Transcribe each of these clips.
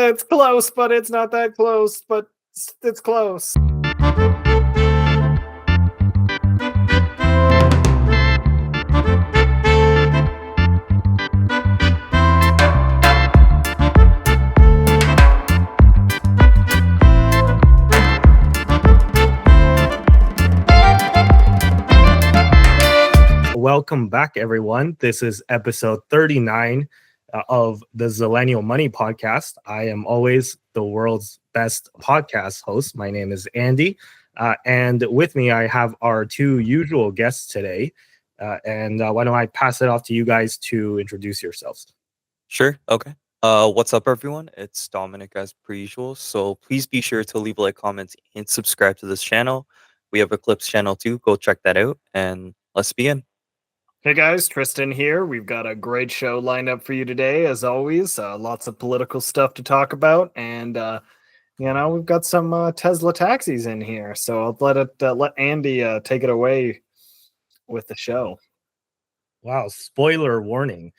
It's close, but it's not that close, but it's close. Welcome back, everyone. This is episode 39 of the Zillennial Money podcast. I am always the world's best podcast host. My name is Andy. And with me, I have our two usual guests today. And why don't I pass it off to you guys to introduce yourselves? Sure. Okay. What's up, everyone? It's Dominic as per usual. So please be sure to leave a like, comment, and subscribe to this channel. We have a clips channel too. Go check that out, and let's begin. Hey guys, Tristan here. We've got a great show lined up for you today, as always. Lots of political stuff to talk about, and we've got some Tesla taxis in here. So I'll let Andy take it away with the show. Wow, spoiler warning.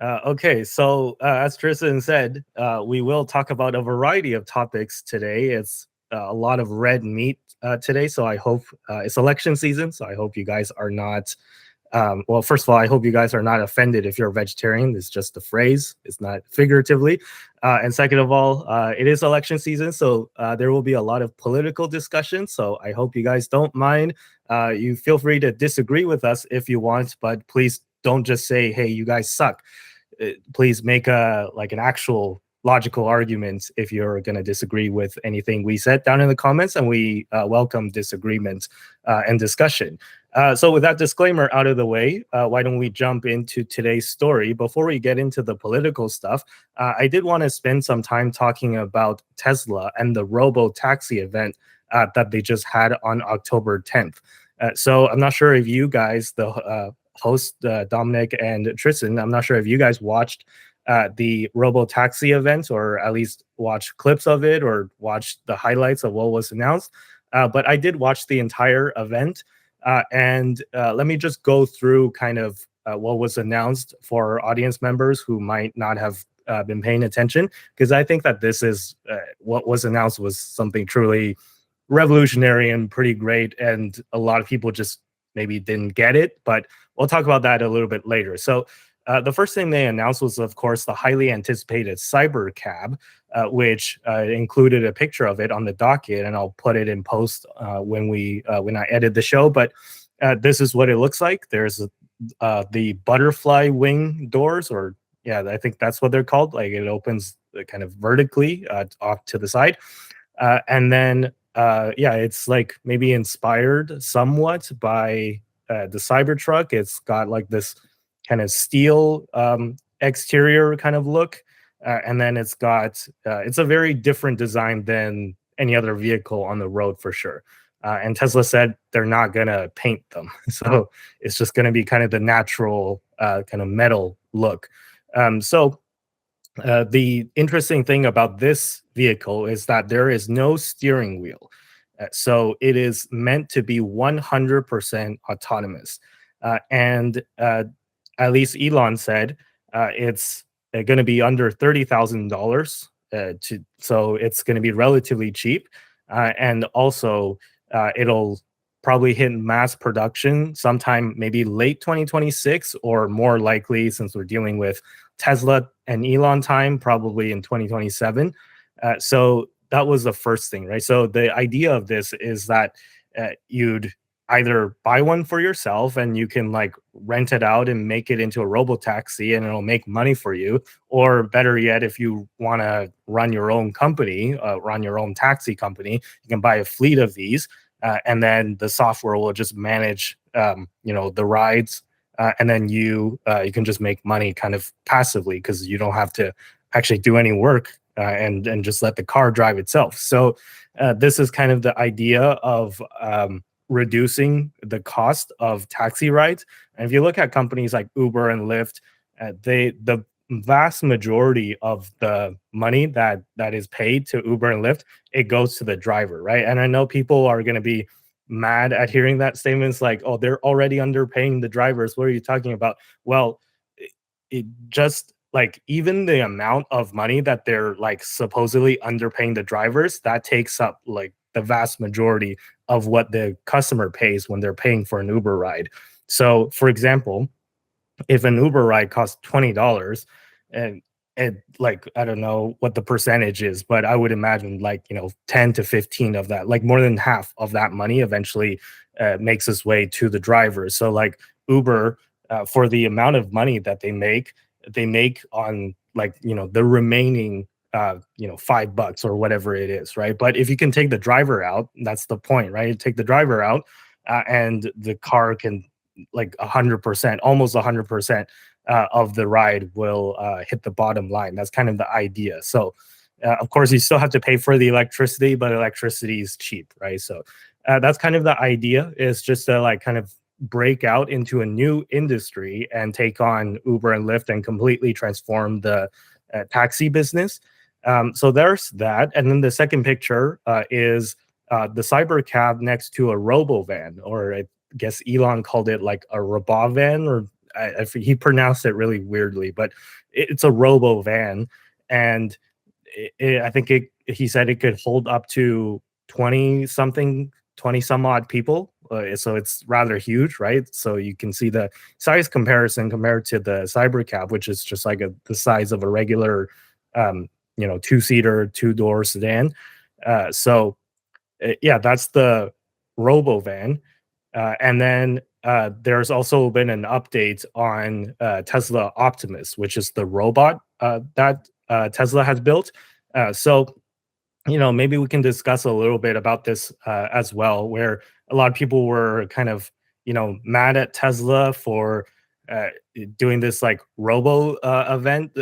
Okay, so as Tristan said, we will talk about a variety of topics today. It's a lot of red meat today, so I hope it's election season, so I hope you guys are not well, first of all, I hope you guys are not offended if you're a vegetarian. It's just a phrase. It's not figuratively. And second of all, it is election season, so there will be a lot of political discussion. So I hope you guys don't mind. You feel free to disagree with us if you want, but please don't just say, hey, you guys suck. Please make an actual logical argument if you're going to disagree with anything we said down in the comments, and we welcome disagreement and discussion. So with that disclaimer out of the way, why don't we jump into today's story? Before we get into the political stuff, I did want to spend some time talking about Tesla and the Robotaxi event that they just had on October 10th. So I'm not sure if you guys, the host Dominic and Tristan, I'm not sure if you guys watched the Robotaxi event, or at least watched clips of it or watched the highlights of what was announced. But I did watch the entire event. And let me just go through kind of what was announced for audience members who might not have been paying attention, because I think that this is what was announced was something truly revolutionary and pretty great. And a lot of people just maybe didn't get it, but we'll talk about that a little bit later. So the first thing they announced was, of course, the highly anticipated cyber cab, which included a picture of it on the docket, and I'll put it in post when I edit the show. But this is what it looks like. There's the butterfly wing doors, or I think that's what they're called. Like, it opens kind of vertically off to the side, and then it's like maybe inspired somewhat by the Cybertruck. It's got like this kind of steel exterior kind of look, and then it's a very different design than any other vehicle on the road for sure. And Tesla said they're not gonna paint them, so it's just gonna be kind of the natural kind of metal look. The interesting thing about this vehicle is that there is no steering wheel, so it is meant to be 100% autonomous, and at least Elon said it's going to be under $30,000. So it's going to be relatively cheap, and also it'll probably hit mass production sometime maybe late 2026, or more likely, since we're dealing with Tesla and Elon time, probably in 2027. So that was the first thing, right? So the idea of this is that you'd either buy one for yourself and you can like rent it out and make it into a robotaxi and it'll make money for you, or better yet, if you want to run your own company, run your own taxi company, you can buy a fleet of these, and then the software will just manage the rides, and then you can just make money kind of passively, because you don't have to actually do any work, and just let the car drive itself. So this is kind of the idea of reducing the cost of taxi rides. And if you look at companies like Uber and Lyft, the vast majority of the money that is paid to Uber and Lyft, it goes to the driver, right? And I know people are going to be mad at hearing that statement. It's like, oh, they're already underpaying the drivers. What are you talking about? Well, it just like even the amount of money that they're like supposedly underpaying the drivers, that takes up like the vast majority of what the customer pays when they're paying for an Uber ride. So, for example, if an Uber ride costs $20 and like I don't know what the percentage is, but I would imagine like 10 to 15 of that, like more than half of that money eventually makes its way to the driver. So like Uber, for the amount of money that they make on like the remaining $5 or whatever it is, right? But if you can take the driver out, that's the point, right? Take the driver out, and the car can like 100%, almost 100% of the ride will hit the bottom line. That's kind of the idea. So, of course, you still have to pay for the electricity, but electricity is cheap, right? So, that's kind of the idea. Is just to like kind of break out into a new industry and take on Uber and Lyft and completely transform the taxi business. So there's that, and then the second picture is the cyber cab next to a robo van, or I guess Elon called it like a Robovan, or he pronounced it really weirdly, but it's a robo van, and I think he said it could hold up to 20 something, 20 some odd people. So it's rather huge, right? So you can see the size comparison compared to the Cybercab, which is just like the size of a regular, two-seater, two-door sedan. So yeah, that's the Robo van. And then there's also been an update on Tesla Optimus, which is the robot that Tesla has built. So maybe we can discuss a little bit about this as well, where a lot of people were kind of, mad at Tesla for doing this like robo event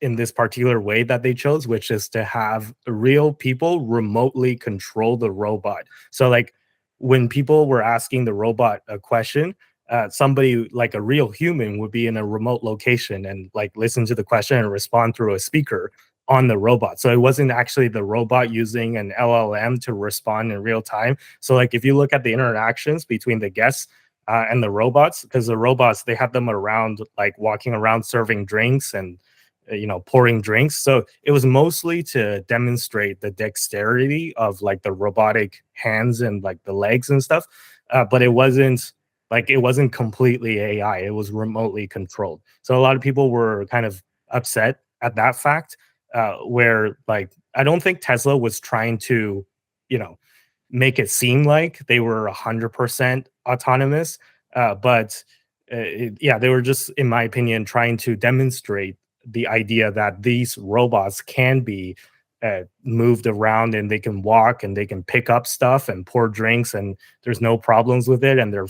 in this particular way that they chose, which is to have real people remotely control the robot. So like when people were asking the robot a question, somebody like a real human would be in a remote location and like listen to the question and respond through a speaker on the robot. So it wasn't actually the robot using an LLM to respond in real time. So like if you look at the interactions between the guests and the robots, because the robots, they have them around, like walking around serving drinks and pouring drinks. So it was mostly to demonstrate the dexterity of like the robotic hands and like the legs and stuff. But it wasn't completely AI. It was remotely controlled. So a lot of people were kind of upset at that fact. Where like I don't think Tesla was trying to, make it seem like they were 100% autonomous, but yeah, they were just, in my opinion, trying to demonstrate the idea that these robots can be moved around and they can walk and they can pick up stuff and pour drinks and there's no problems with it, and their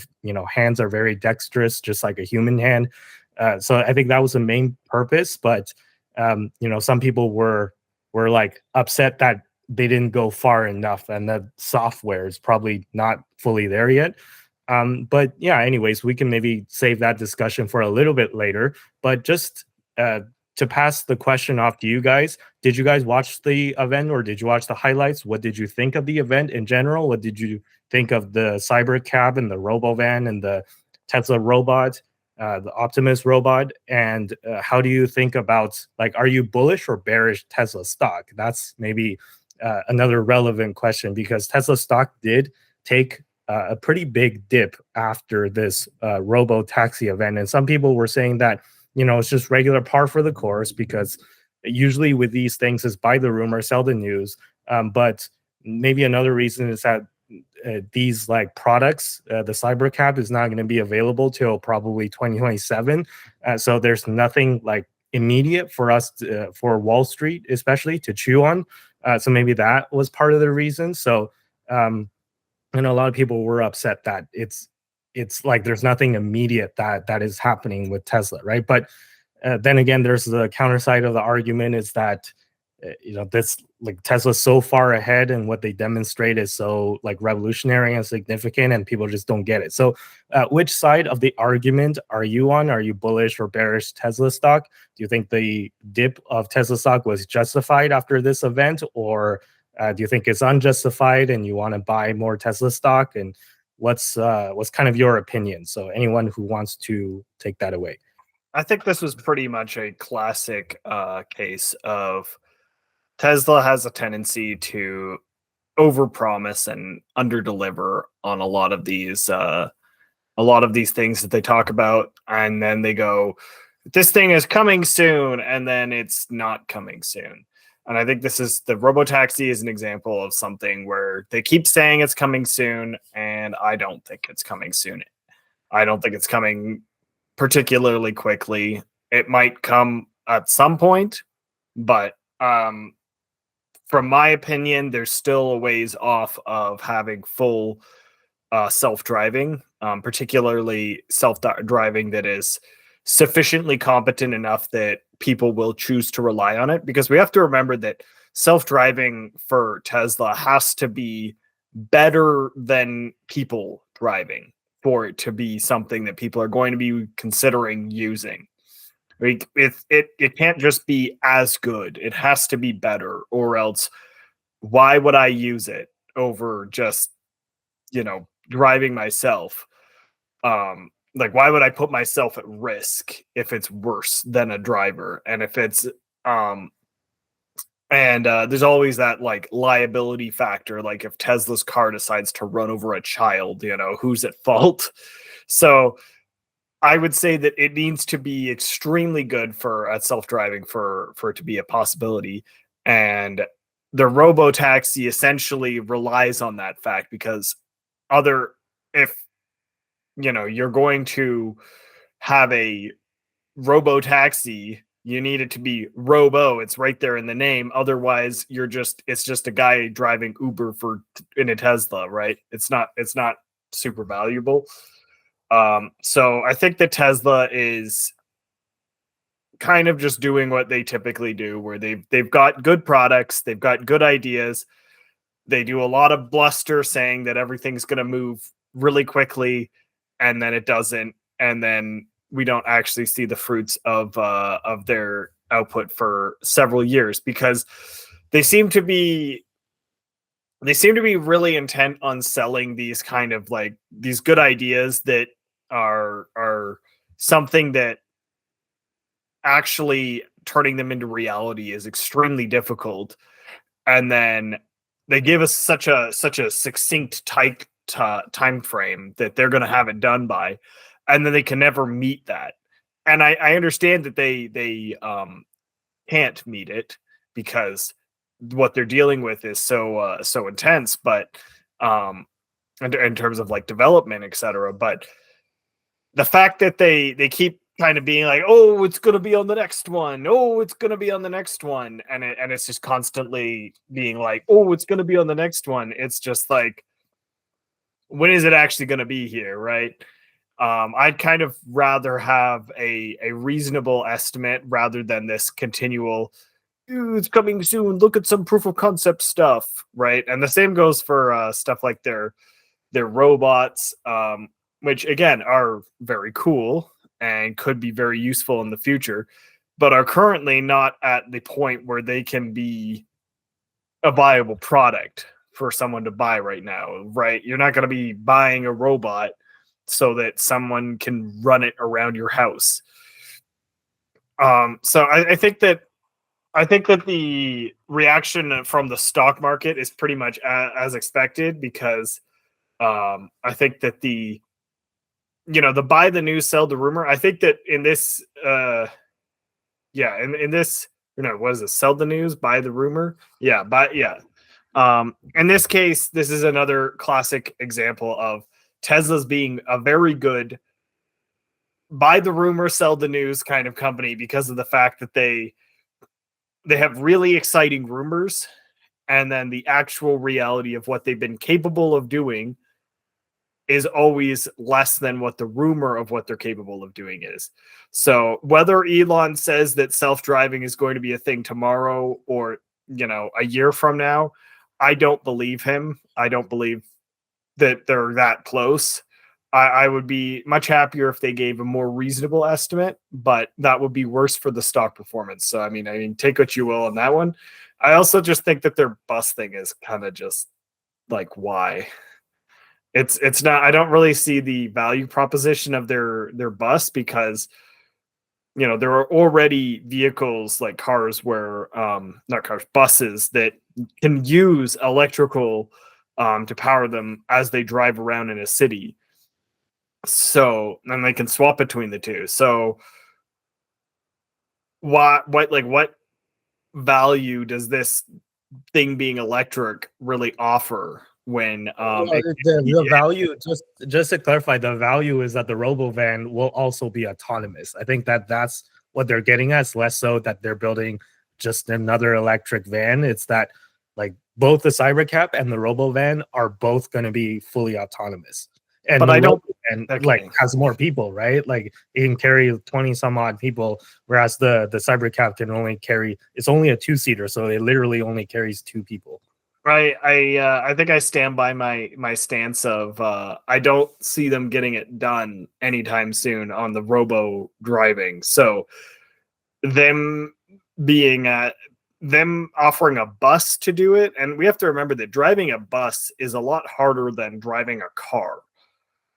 hands are very dexterous, just like a human hand. So I think that was the main purpose, but some people were like upset that they didn't go far enough and the software is probably not fully there yet. But yeah, anyways, we can maybe save that discussion for a little bit later. But just to pass the question off to you guys, did you guys watch the event or did you watch the highlights? What did you think of the event in general? What did you think of the cyber cab and the robovan and the Tesla robot? The Optimus robot, and how do you think about, like, are you bullish or bearish Tesla stock? That's maybe another relevant question, because Tesla stock did take a pretty big dip after this Robotaxi event, and some people were saying that it's just regular par for the course, because usually with these things is buy the rumor, sell the news. But maybe another reason is that these like products, the Cybercab is not going to be available till probably 2027. So there's nothing like immediate for us for Wall Street, especially, to chew on. So maybe that was part of the reason. So a lot of people were upset that it's like there's nothing immediate that is happening with Tesla, right? But then again, there's the counter side of the argument is that this, like, Tesla's so far ahead and what they demonstrate is so like revolutionary and significant, and people just don't get it. So which side of the argument are you on? Are you bullish or bearish Tesla stock? Do you think the dip of Tesla stock was justified after this event, or do you think it's unjustified and you want to buy more Tesla stock? And what's kind of your opinion? So anyone who wants to take that away. I think this was pretty much a classic case of Tesla has a tendency to overpromise and underdeliver on a lot of these things that they talk about, and then they go, "This thing is coming soon," and then it's not coming soon. And I think the Robotaxi is an example of something where they keep saying it's coming soon, and I don't think it's coming soon. I don't think it's coming particularly quickly. It might come at some point, but from my opinion, there's still a ways off of having full self-driving, particularly self-driving that is sufficiently competent enough that people will choose to rely on it. Because we have to remember that self-driving for Tesla has to be better than people driving for it to be something that people are going to be considering using. Like, it can't just be as good. It has to be better, or else why would I use it over just, driving myself? Like, why would I put myself at risk if it's worse than a driver? And if it's there's always that like liability factor. Like, if Tesla's car decides to run over a child, who's at fault? So I would say that it needs to be extremely good for self-driving for it to be a possibility. And the Robotaxi essentially relies on that fact, because if you're going to have a Robotaxi, you need it to be robo. It's right there in the name. Otherwise, it's just a guy driving Uber in a Tesla, right? It's not super valuable. So I think that Tesla is kind of just doing what they typically do, where they've got good products, they've got good ideas. They do a lot of bluster saying that everything's going to move really quickly, and then it doesn't, and then we don't actually see the fruits of their output for several years, because they seem to be really intent on selling these kind of like these good ideas that are something that actually turning them into reality is extremely difficult. And then they give us such a succinct time frame that they're going to have it done by, and then they can never meet that. And I understand that they can't meet it, because what they're dealing with is so intense, but in terms of like development, etc. But the fact that they keep kind of being like, oh, it's going to be on the next one. Oh, it's going to be on the next one. And it's just constantly being like, oh, it's going to be on the next one. It's just like, when is it actually going to be here? Right. I'd kind of rather have a reasonable estimate rather than this continual, it's coming soon, look at some proof of concept stuff. Right. And the same goes for stuff like their robots, which again are very cool and could be very useful in the future, but are currently not at the point where they can be a viable product for someone to buy right now, right? You're not going to be buying a robot so that someone can run it around your house. So I think that the reaction from the stock market is pretty much as expected, because I think that the buy the news, sell the rumor. I think that in this, in this, what is it? Sell the news, buy the rumor. Yeah, in this case, this is another classic example of Tesla's being a very good buy the rumor, sell the news kind of company, because of the fact that they have really exciting rumors, and then the actual reality of what they've been capable of doing is always less than what the rumor of what they're capable of doing is. So whether Elon says that self-driving is going to be a thing tomorrow or, a year from now, I don't believe him. I don't believe that they're that close. I would be much happier if they gave a more reasonable estimate, but that would be worse for the stock performance. So, I mean, take what you will on that one. I also just think that their bus thing is kind of just like, why? It's not. I don't really see the value proposition of their bus, because there are already vehicles like cars where not cars, buses that can use electrical to power them as they drive around in a city. So, and they can swap between the two. So what value does this thing being electric really offer when the value, just to clarify, the value is that the robovan will also be autonomous. I think that's what they're getting at. It's less so that they're building just another electric van. It's that like both the Cybercab and the robovan are both going to be fully autonomous. And but I don't and like has more people, right? Like it can carry 20 some odd people, whereas the Cybercab can only carry, it's only a 2-seater, so it literally only carries 2 people. Right. I think I stand by my stance of I don't see them getting it done anytime soon on the robo driving. So them offering a bus to do it, and we have to remember that driving a bus is a lot harder than driving a car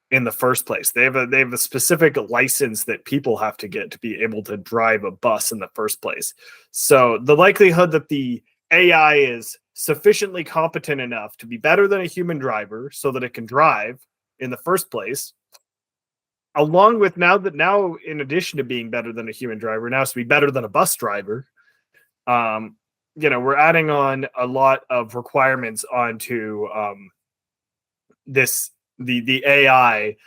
in the first place. They have a specific license that people have to get to be able to drive a bus in the first place. So the likelihood that the AI is sufficiently competent enough to be better than a human driver so that it can drive in the first place, along with now in addition to being better than a human driver, now it's to be better than a bus driver. We're adding on a lot of requirements onto the AI,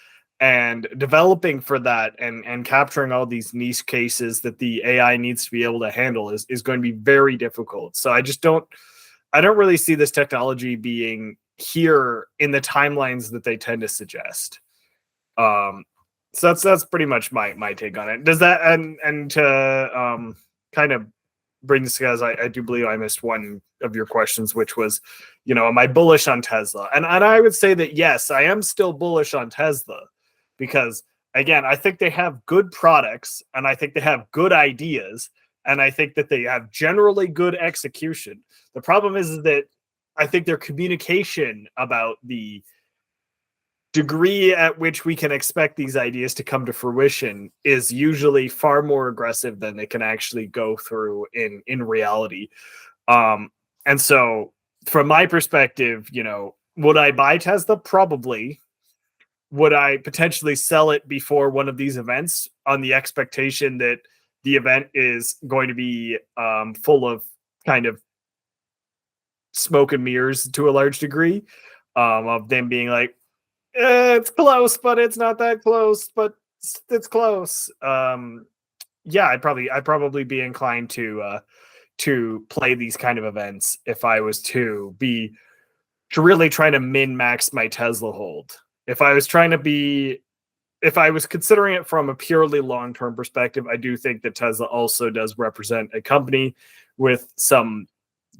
and developing for that and capturing all these niche cases that the AI needs to be able to handle is going to be very difficult. So I don't really see this technology being here in the timelines that they tend to suggest. So that's pretty much my take on it. Does that and to kind of bring this, guys, I do believe I missed one of your questions, which was, am I bullish on Tesla? And I would say that yes, I am still bullish on Tesla, because again, I think they have good products, and I think they have good ideas, and I think that they have generally good execution. The problem is that I think their communication about the degree at which we can expect these ideas to come to fruition is usually far more aggressive than they can actually go through in reality. And so from my perspective, would I buy Tesla? Probably. Would I potentially sell it before one of these events on the expectation that the event is going to be full of kind of smoke and mirrors to a large degree, of them being like, it's close, but it's not that close, but it's close. Yeah, I'd probably be inclined to play these kind of events if I was to really try to min-max my Tesla hold. If I was considering it from a purely long-term perspective, I do think that Tesla also does represent a company with some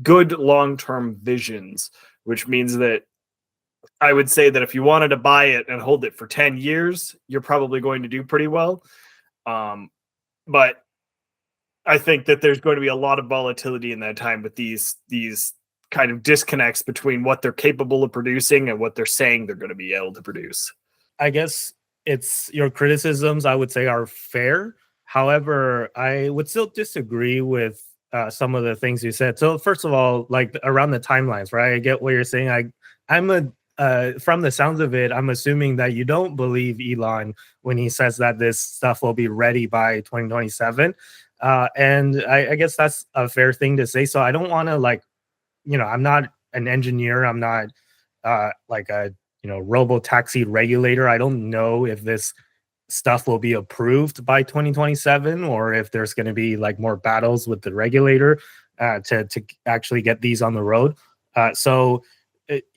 good long-term visions, which means that I would say that if you wanted to buy it and hold it for 10 years, you're probably going to do pretty well. But I think that there's going to be a lot of volatility in that time with these kind of disconnects between what they're capable of producing and what they're saying they're going to be able to produce. I guess it's your criticisms, I would say, are fair. However, I would still disagree with some of the things you said. So first of all, like around the timelines, right? I get what you're saying. From the sounds of it, I'm assuming that you don't believe Elon when he says that this stuff will be ready by 2027. And I guess that's a fair thing to say. So I don't want to I'm not an engineer. I'm not like a Robotaxi regulator. I don't know if this stuff will be approved by 2027 or if there's going to be like more battles with the regulator to actually get these on the road. So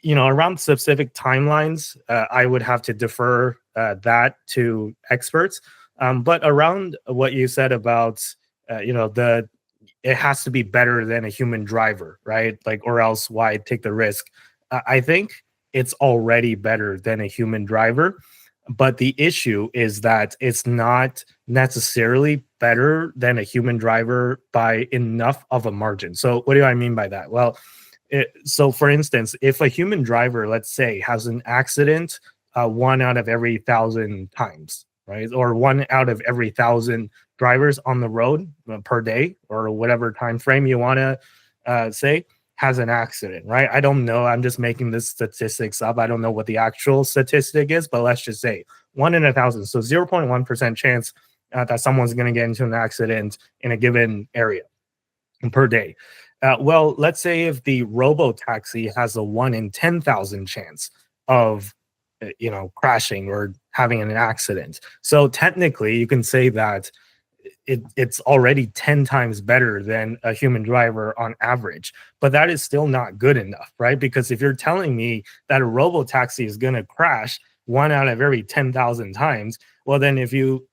around specific timelines, I would have to defer that to experts. But around what you said about it has to be better than a human driver, right? Like, or else why take the risk? I think it's already better than a human driver. But the issue is that it's not necessarily better than a human driver by enough of a margin. So what do I mean by that? Well, so for instance, if a human driver, let's say, has an accident 1 out of every 1,000 times, right? Or 1 out of every 1,000 drivers on the road per day, or whatever time frame you want to say, has an accident, right? I don't know. I'm just making this statistics up. I don't know what the actual statistic is, but let's just say 1 in 1,000. So 0.1% chance that someone's going to get into an accident in a given area per day. Well, let's say if the Robotaxi has a 1 in 10,000 chance of crashing or having an accident. So technically, you can say that it's already 10 times better than a human driver on average, but that is still not good enough, right? Because if you're telling me that a Robotaxi is going to crash 1 out of every 10,000 times, well, then if you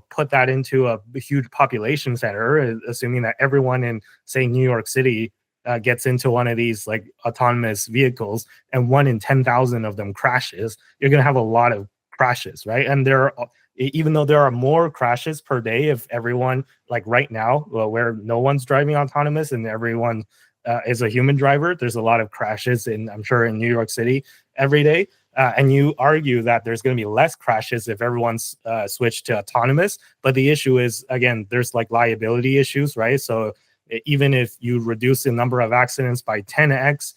put that into a huge population center, assuming that everyone in, say, New York City gets into one of these like autonomous vehicles, and 1 in 10,000 of them crashes, you're going to have a lot of crashes, right? And even though there are more crashes per day, if everyone, like right now, where no one's driving autonomous and everyone is a human driver, there's a lot of crashes I'm sure in New York City every day. And you argue that there's going to be less crashes if everyone's switched to autonomous. But the issue is, again, there's like liability issues, right? So even if you reduce the number of accidents by 10x,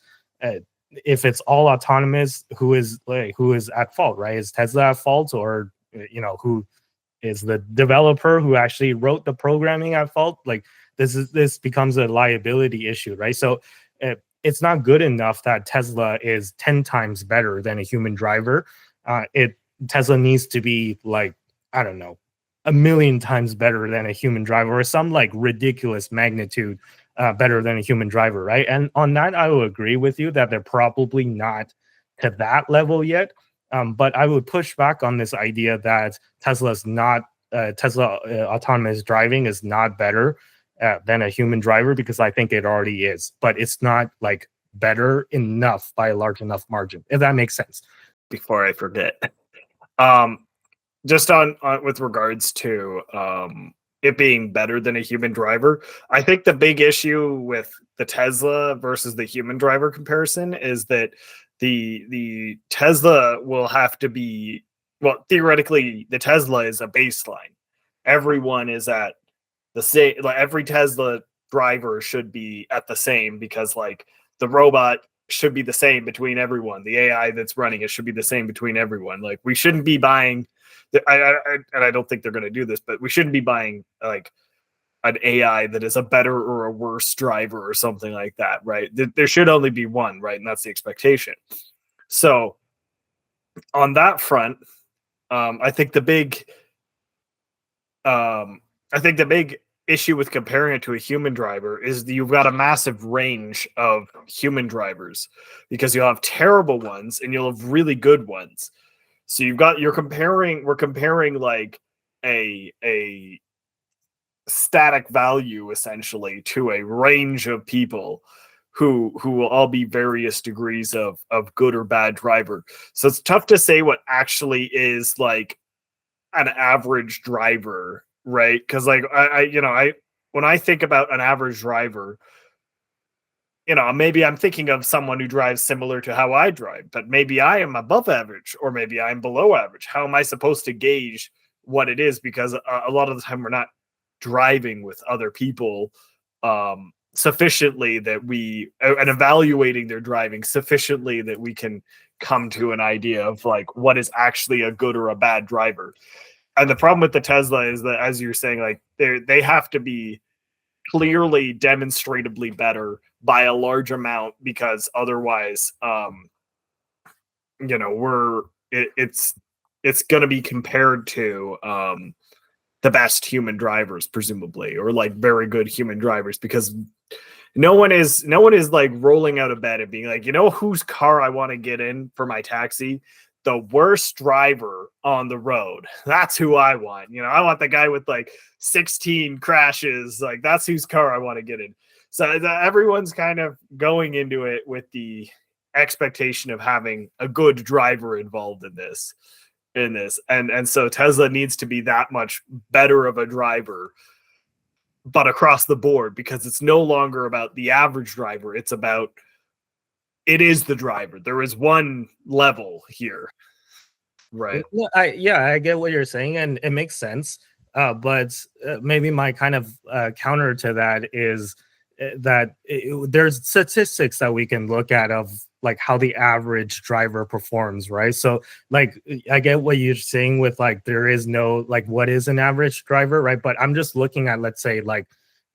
if it's all autonomous, who is at fault, right? Is Tesla at fault, or who is the developer who actually wrote the programming at fault? Like this becomes a liability issue, right? So it's not good enough that Tesla is 10 times better than a human driver. Tesla needs to be like, I don't know, 1,000,000 times better than a human driver, or some like ridiculous magnitude better than a human driver, right? And on that, I will agree with you that they're probably not to that level yet. But I would push back on this idea that Tesla autonomous driving is not better than a human driver, because I think it already is, but it's not like better enough by a large enough margin, if that makes sense. Before I forget, just on with regards to it being better than a human driver, I think the big issue with the Tesla versus the human driver comparison is that the Tesla will have to be, well, theoretically, the Tesla is a baseline. Everyone is at the same, like every Tesla driver should be at the same, because like the robot should be the same between everyone. The AI that's running it should be the same between everyone. Like we shouldn't be buying, and I don't think they're going to do this, but we shouldn't be buying like an AI that is a better or a worse driver or something like that, right? There should only be one, right? And that's the expectation. So on that front, I think the big issue with comparing it to a human driver is that you've got a massive range of human drivers, because you'll have terrible ones and you'll have really good ones. So we're comparing like a static value essentially to a range of people who will all be various degrees of good or bad driver. So it's tough to say what actually is like an average driver, right? Because like I when I think about an average driver, maybe I'm thinking of someone who drives similar to how I drive, but maybe I am above average or maybe I'm below average. How am I supposed to gauge what it is? Because a lot of the time we're not driving with other people sufficiently that and evaluating their driving sufficiently that we can come to an idea of like what is actually a good or a bad driver. And the problem with the Tesla is that, as you're saying, like they have to be clearly demonstrably better by a large amount, because otherwise it's going to be compared to the best human drivers, presumably, or like very good human drivers, because no one is like rolling out of bed and being like, whose car I want to get in for my taxi? The worst driver on the road. That's who I want. I want the guy with like 16 crashes. Like that's whose car I want to get in. So everyone's kind of going into it with the expectation of having a good driver involved in this. And so Tesla needs to be that much better of a driver, but across the board, because it's no longer about the average driver. It is the driver. There is one level here, right? I get what you're saying, and it makes sense. But maybe my kind of counter to that is that there's statistics that we can look at of like how the average driver performs, right? So like I get what you're saying with like there is no like what is an average driver, right? But I'm just looking at, let's say, like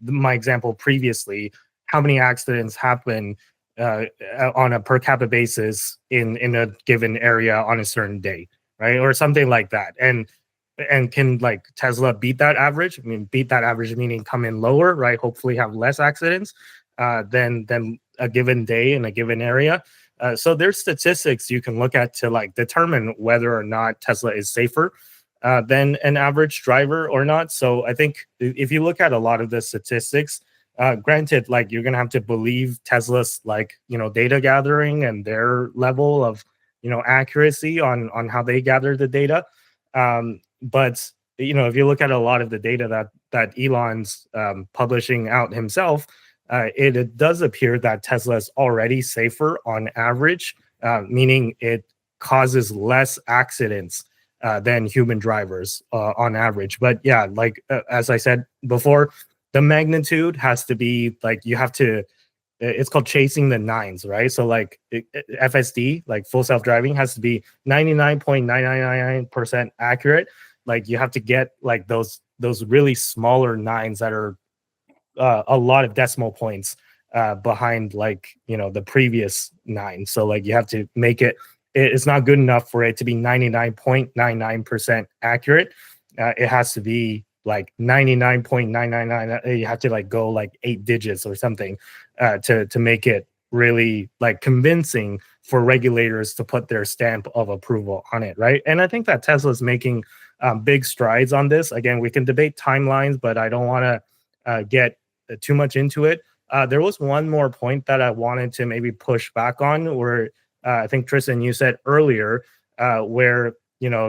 my example previously, how many accidents happen on a per capita basis in a given area on a certain day, right? Or something like that. And can like Tesla beat that average? I mean, beat that average meaning come in lower, right? Hopefully have less accidents than a given day in a given area. So there's statistics you can look at to like determine whether or not Tesla is safer than an average driver or not. So I think if you look at a lot of the statistics, granted, like you're gonna have to believe Tesla's like data gathering and their level of accuracy on how they gather the data. But if you look at a lot of the data that Elon's publishing out himself, it does appear that Tesla is already safer on average, meaning it causes less accidents than human drivers on average. But yeah, like as I said before, the magnitude has to be like you have to. It's called chasing the nines, right? So like FSD, like full self-driving, has to be 99.999% accurate. Like you have to get like those really smaller nines that are a lot of decimal points behind like the previous nine. So like you have to make it's not good enough for it to be 99.99% accurate. It has to be like 99.999. You have to like go like 8 digits or something to make it really like convincing for regulators to put their stamp of approval on it, right? And I think that Tesla's making big strides on this. Again, we can debate timelines, but I don't want to get too much into it. There was one more point that I wanted to maybe push back on, where I think Tristan, you said earlier, where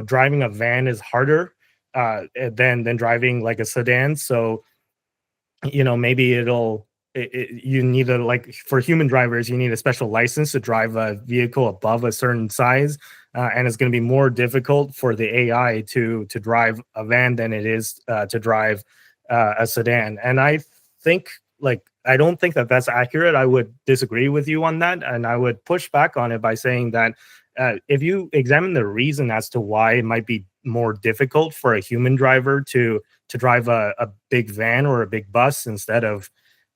driving a van is harder than driving like a sedan. So maybe you need a, like for human drivers, you need a special license to drive a vehicle above a certain size, and it's going to be more difficult for the AI to drive a van than it is to drive a sedan. And I think I don't think that that's accurate. I would disagree with you on that, and I would push back on it by saying that if you examine the reason as to why it might be more difficult for a human driver to drive a big van or a big bus instead of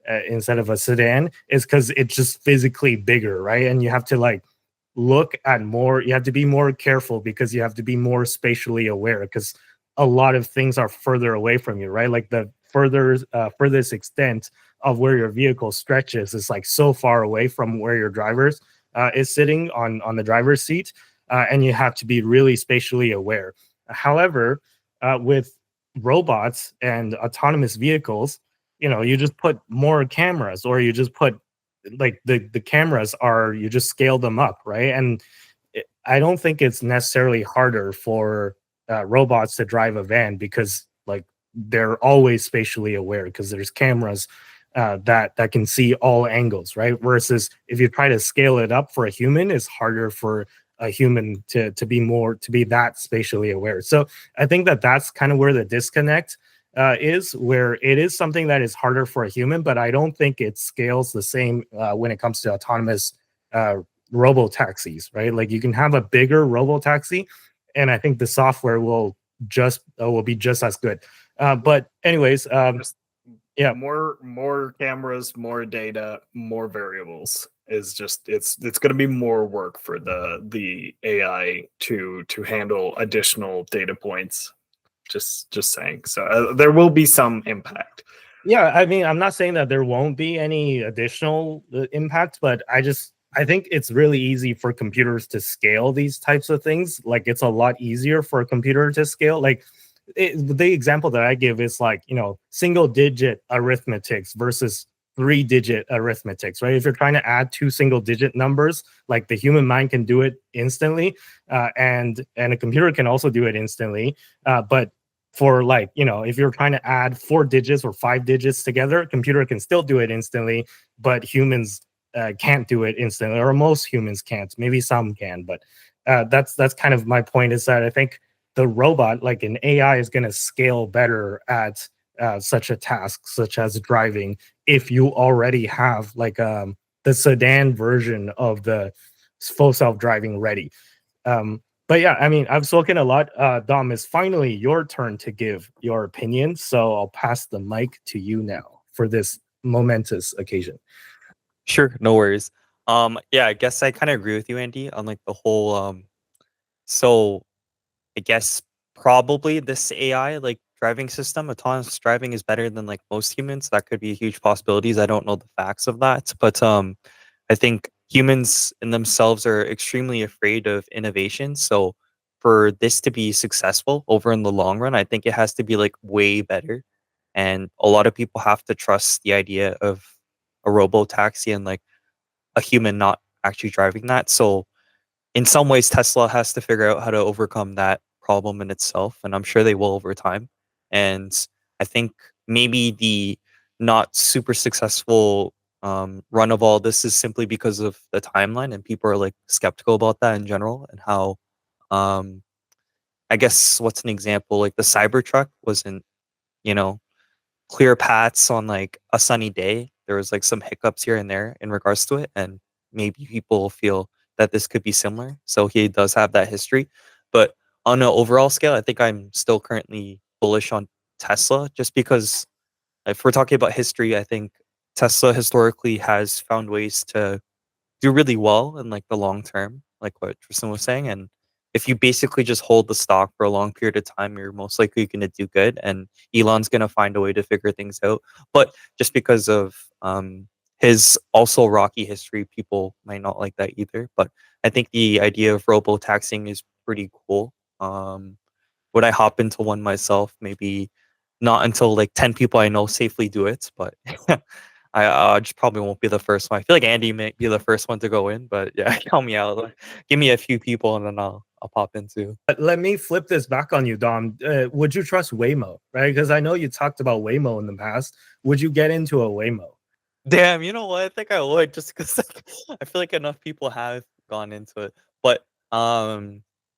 a sedan, is because it's just physically bigger, right? And you have to like look at more. You have to be more careful because you have to be more spatially aware, because a lot of things are further away from you, right? Like the furthest extent of where your vehicle stretches is like so far away from where your driver's is sitting on the driver's seat, and you have to be really spatially aware. However, with robots and autonomous vehicles, you just put more cameras, or you just put like the cameras you just scale them up, right? And I don't think it's necessarily harder for robots to drive a van, because like they're always spatially aware because there's cameras that can see all angles, right? Versus if you try to scale it up for a human, it's harder for a human to be that spatially aware. So I think that that's kind of where the disconnect is, where it is something that is harder for a human, but I don't think it scales the same when it comes to autonomous robotaxis, right? Like you can have a bigger robotaxi, and I think the software will be just as good. But anyways, yeah, more cameras, more data, more variables is just it's going to be more work for the AI to handle additional data points. Just saying. So there will be some impact. Yeah, I mean, I'm not saying that there won't be any additional impact, but I think it's really easy for computers to scale these types of things. Like it's a lot easier for a computer to scale. Like the example that I give is like, single digit arithmetics versus 3-digit arithmetics, right? If you're trying to add 2 single digit numbers, like the human mind can do it instantly, and a computer can also do it instantly. But for like, if you're trying to add 4 digits or 5 digits together, a computer can still do it instantly, but humans can't do it instantly, or most humans can't. Maybe some can, but that's kind of my point, is that I think the robot, like an AI, is going to scale better at such a task, such as driving, if you already have like the sedan version of the full self-driving ready. But yeah, I mean, I've spoken a lot. Dom, it's finally your turn to give your opinion, so I'll pass the mic to you now for this momentous occasion. Sure, no worries. Yeah, I guess I kind of agree with you, Andy, on like the whole so I guess probably this AI like driving system, autonomous driving is better than like most humans. That could be huge possibilities. I don't know the facts of that, but I think humans in themselves are extremely afraid of innovation. So for this to be successful over in the long run, I think it has to be like way better. And a lot of people have to trust the idea of a robo taxi and like a human not actually driving that. So in some ways, Tesla has to figure out how to overcome that problem in itself, and I'm sure they will over time. And I think maybe the not super successful run of all this is simply because of the timeline, and people are like skeptical about that in general, and how um, I guess what's an example like the Cybertruck wasn't, you know, clear paths on like a sunny day. There was like some hiccups here and there in regards to it, and maybe people feel that this could be similar. So he does have that history, but on an overall scale, I think I'm still currently bullish on Tesla, just because if we're talking about history, I think Tesla historically has found ways to do really well in like the long term, like what Tristan was saying. And if you basically just hold the stock for a long period of time, you're most likely going to do good. And Elon's going to find a way to figure things out. But just because of his also rocky history, people might not like that either. But I think the idea of robo taxing is pretty cool. Would I hop into one myself? Maybe not until like 10 people I know safely do it, but I just probably won't be the first one. I feel like Andy may be the first one to go in, but yeah, count me out. Like, give me a few people and then I'll pop in too. But let me flip this back on you, Dom. Would you trust Waymo, right? Because I know you talked about Waymo in the past. Would you get into a Waymo? Damn, you know what? I think I would, just because like, I feel like enough people have gone into it. But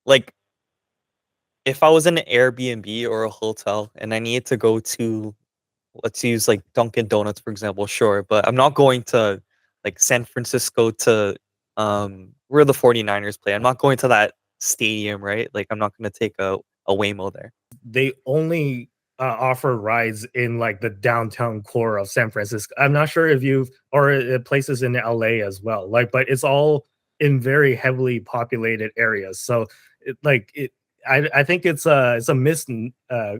like if I was in an Airbnb or a hotel and I needed to go to, let's use like Dunkin' Donuts for example, sure, but I'm not going to like San Francisco to where the 49ers play. I'm not going to that stadium, right? Like I'm not going to take a Waymo there. They only offer rides in like the downtown core of San Francisco. I'm not sure if you've or places in LA as well. Like, but it's all in very heavily populated areas. So, I think it's a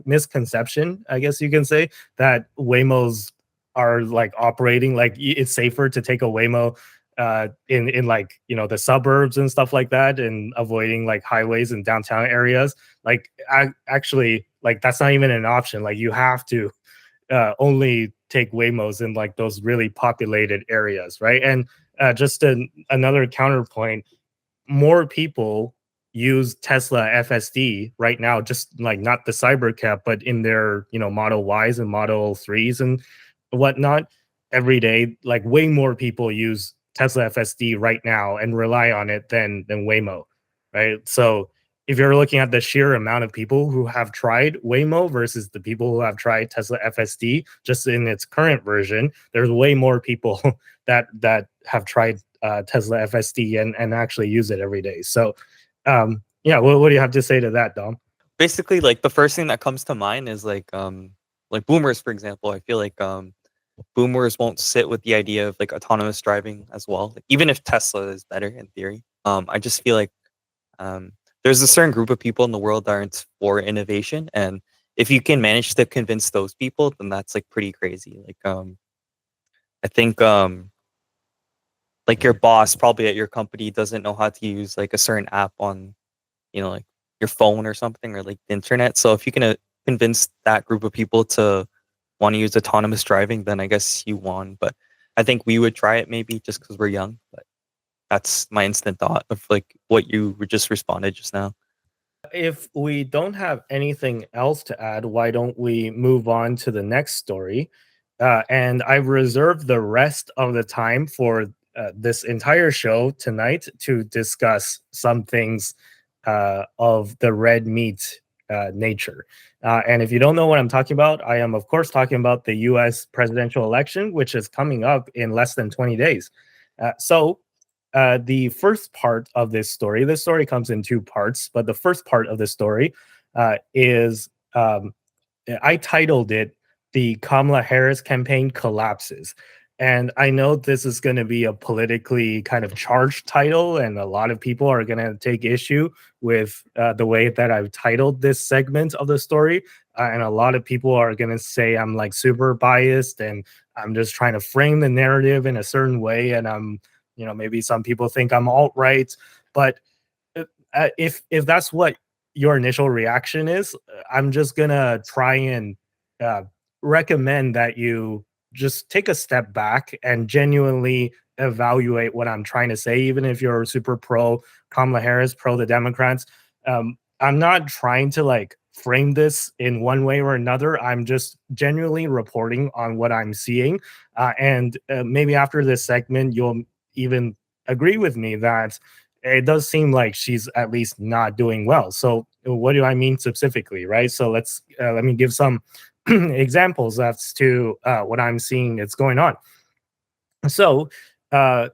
misconception, I guess you can say, that Waymos are like operating like it's safer to take a Waymo in like, you know, the suburbs and stuff like that, and avoiding like highways and downtown areas. Like actually, like that's not even an option. Like you have to only take Waymos in like those really populated areas, right? And another counterpoint, more people use Tesla FSD right now, just like not the Cybercab, but in their, you know, Model Ys and Model 3s and whatnot every day. Like way more people use Tesla FSD right now and rely on it than Waymo, right? So if you're looking at the sheer amount of people who have tried Waymo versus the people who have tried Tesla FSD just in its current version, there's way more people that have tried Tesla FSD and actually use it every day. So yeah, what do you have to say to that, Dom? Basically, like the first thing that comes to mind is like boomers, for example. I feel like boomers won't sit with the idea of like autonomous driving as well. Like, even if Tesla is better in theory, I just feel like there's a certain group of people in the world that aren't for innovation, and if you can manage to convince those people, then that's like pretty crazy. Like I think like your boss probably at your company doesn't know how to use like a certain app on, you know, like your phone or something, or like the internet. So if you can convince that group of people to want to use autonomous driving, then I guess you won. But I think we would try it maybe just because we're young. But that's my instant thought of like what you were just responded just now. If we don't have anything else to add, why don't we move on to the next story? And I've reserved the rest of the time for this entire show tonight to discuss some things of the red meat nature. And if you don't know what I'm talking about, I am, of course, talking about the US presidential election, which is coming up in less than 20 days. So the first part of this story comes in two parts, but the first part of the story is I titled it "The Kamala Harris Campaign Collapses." And I know this is going to be a politically kind of charged title, and a lot of people are going to take issue with the way that I've titled this segment of the story. And a lot of people are going to say I'm like super biased and I'm just trying to frame the narrative in a certain way. And I'm, maybe some people think I'm alt-right. But if that's what your initial reaction is, I'm just going to try and recommend that you just take a step back and genuinely evaluate what I'm trying to say, even if you're super pro Kamala Harris, pro the Democrats. I'm not trying to like frame this in one way or another. I'm just genuinely reporting on what I'm seeing. And maybe after this segment, you'll even agree with me that it does seem like she's at least not doing well. So what do I mean specifically, right? So let me give some examples as to what I'm seeing it's going on. So I'm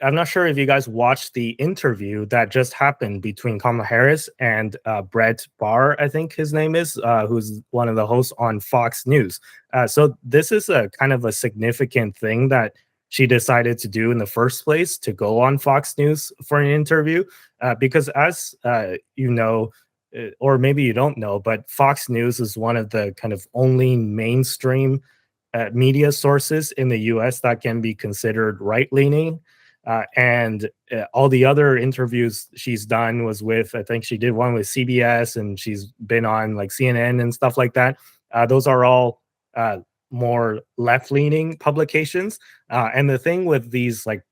not sure if you guys watched the interview that just happened between Kamala Harris and Bret Baier, I think his name is, who's one of the hosts on Fox News. So this is a kind of a significant thing that she decided to do in the first place, to go on Fox News for an interview, because as or maybe you don't know, but Fox News is one of the kind of only mainstream media sources in the US that can be considered right-leaning. And all the other interviews she's done was with, I think she did one with CBS, and she's been on like CNN and stuff like that. Those are all more left-leaning publications. And the thing with these like,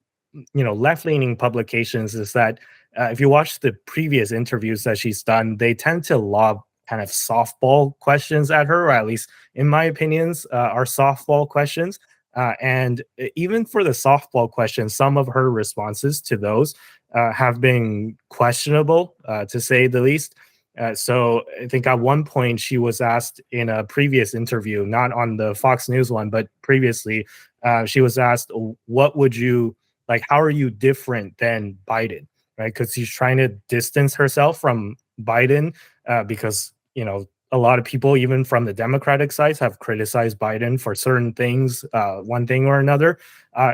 left-leaning publications is that if you watch the previous interviews that she's done, they tend to lob kind of softball questions at her, or at least in my opinions, are softball questions. And even for the softball questions, some of her responses to those have been questionable, to say the least. So I think at one point she was asked in a previous interview, not on the Fox News one, but previously, she was asked, what would you, like, how are you different than Biden, right? Because she's trying to distance herself from Biden because, a lot of people, even from the Democratic sides, have criticized Biden for certain things, one thing or another.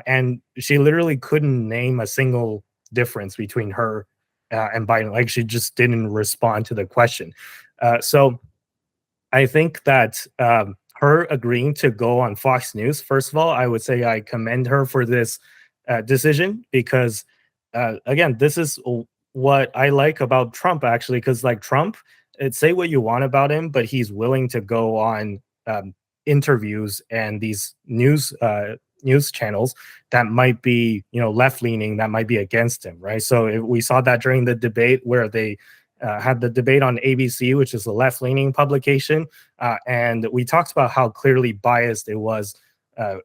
And she literally couldn't name a single difference between her and Biden. Like, she just didn't respond to the question. So I think that her agreeing to go on Fox News, first of all, I would say I commend her for this decision, because again, this is what I like about Trump, actually, because like Trump, say what you want about him, but he's willing to go on interviews and these news channels that might be, left leaning, that might be against him, right? So we saw that during the debate where they had the debate on ABC, which is a left leaning publication, and we talked about how clearly biased it was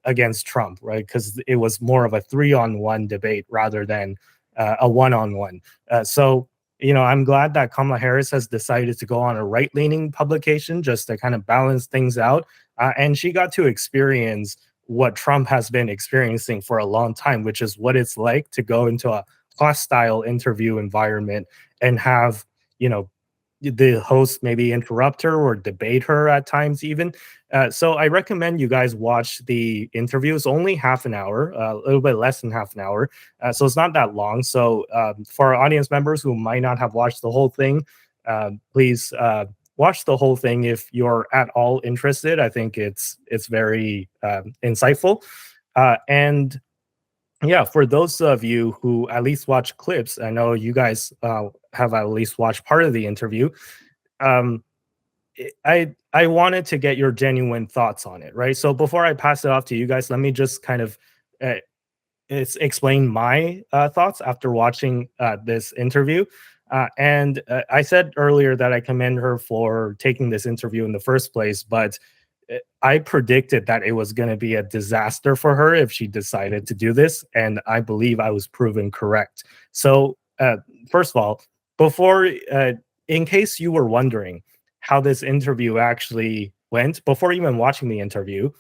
against Trump, right? Because it was more of a 3-on-1 debate rather than a 1-on-1. So I'm glad that Kamala Harris has decided to go on a right-leaning publication just to kind of balance things out. And she got to experience what Trump has been experiencing for a long time, which is what it's like to go into a hostile interview environment and have, the host maybe interrupt her or debate her at times even. So I recommend you guys watch the interview. It's only half an hour, a little bit less than half an hour. So it's not that long. So for our audience members who might not have watched the whole thing, please watch the whole thing if you're at all interested. I think it's very insightful. And yeah, for those of you who at least watch clips, I know you guys have at least watched part of the interview. I wanted to get your genuine thoughts on it, right? So before I pass it off to you guys, let me just kind of explain my thoughts after watching this interview. And I said earlier that I commend her for taking this interview in the first place, but I predicted that it was going to be a disaster for her if she decided to do this, and I believe I was proven correct. So first of all, before, in case you were wondering, how this interview actually went, before even watching the interview,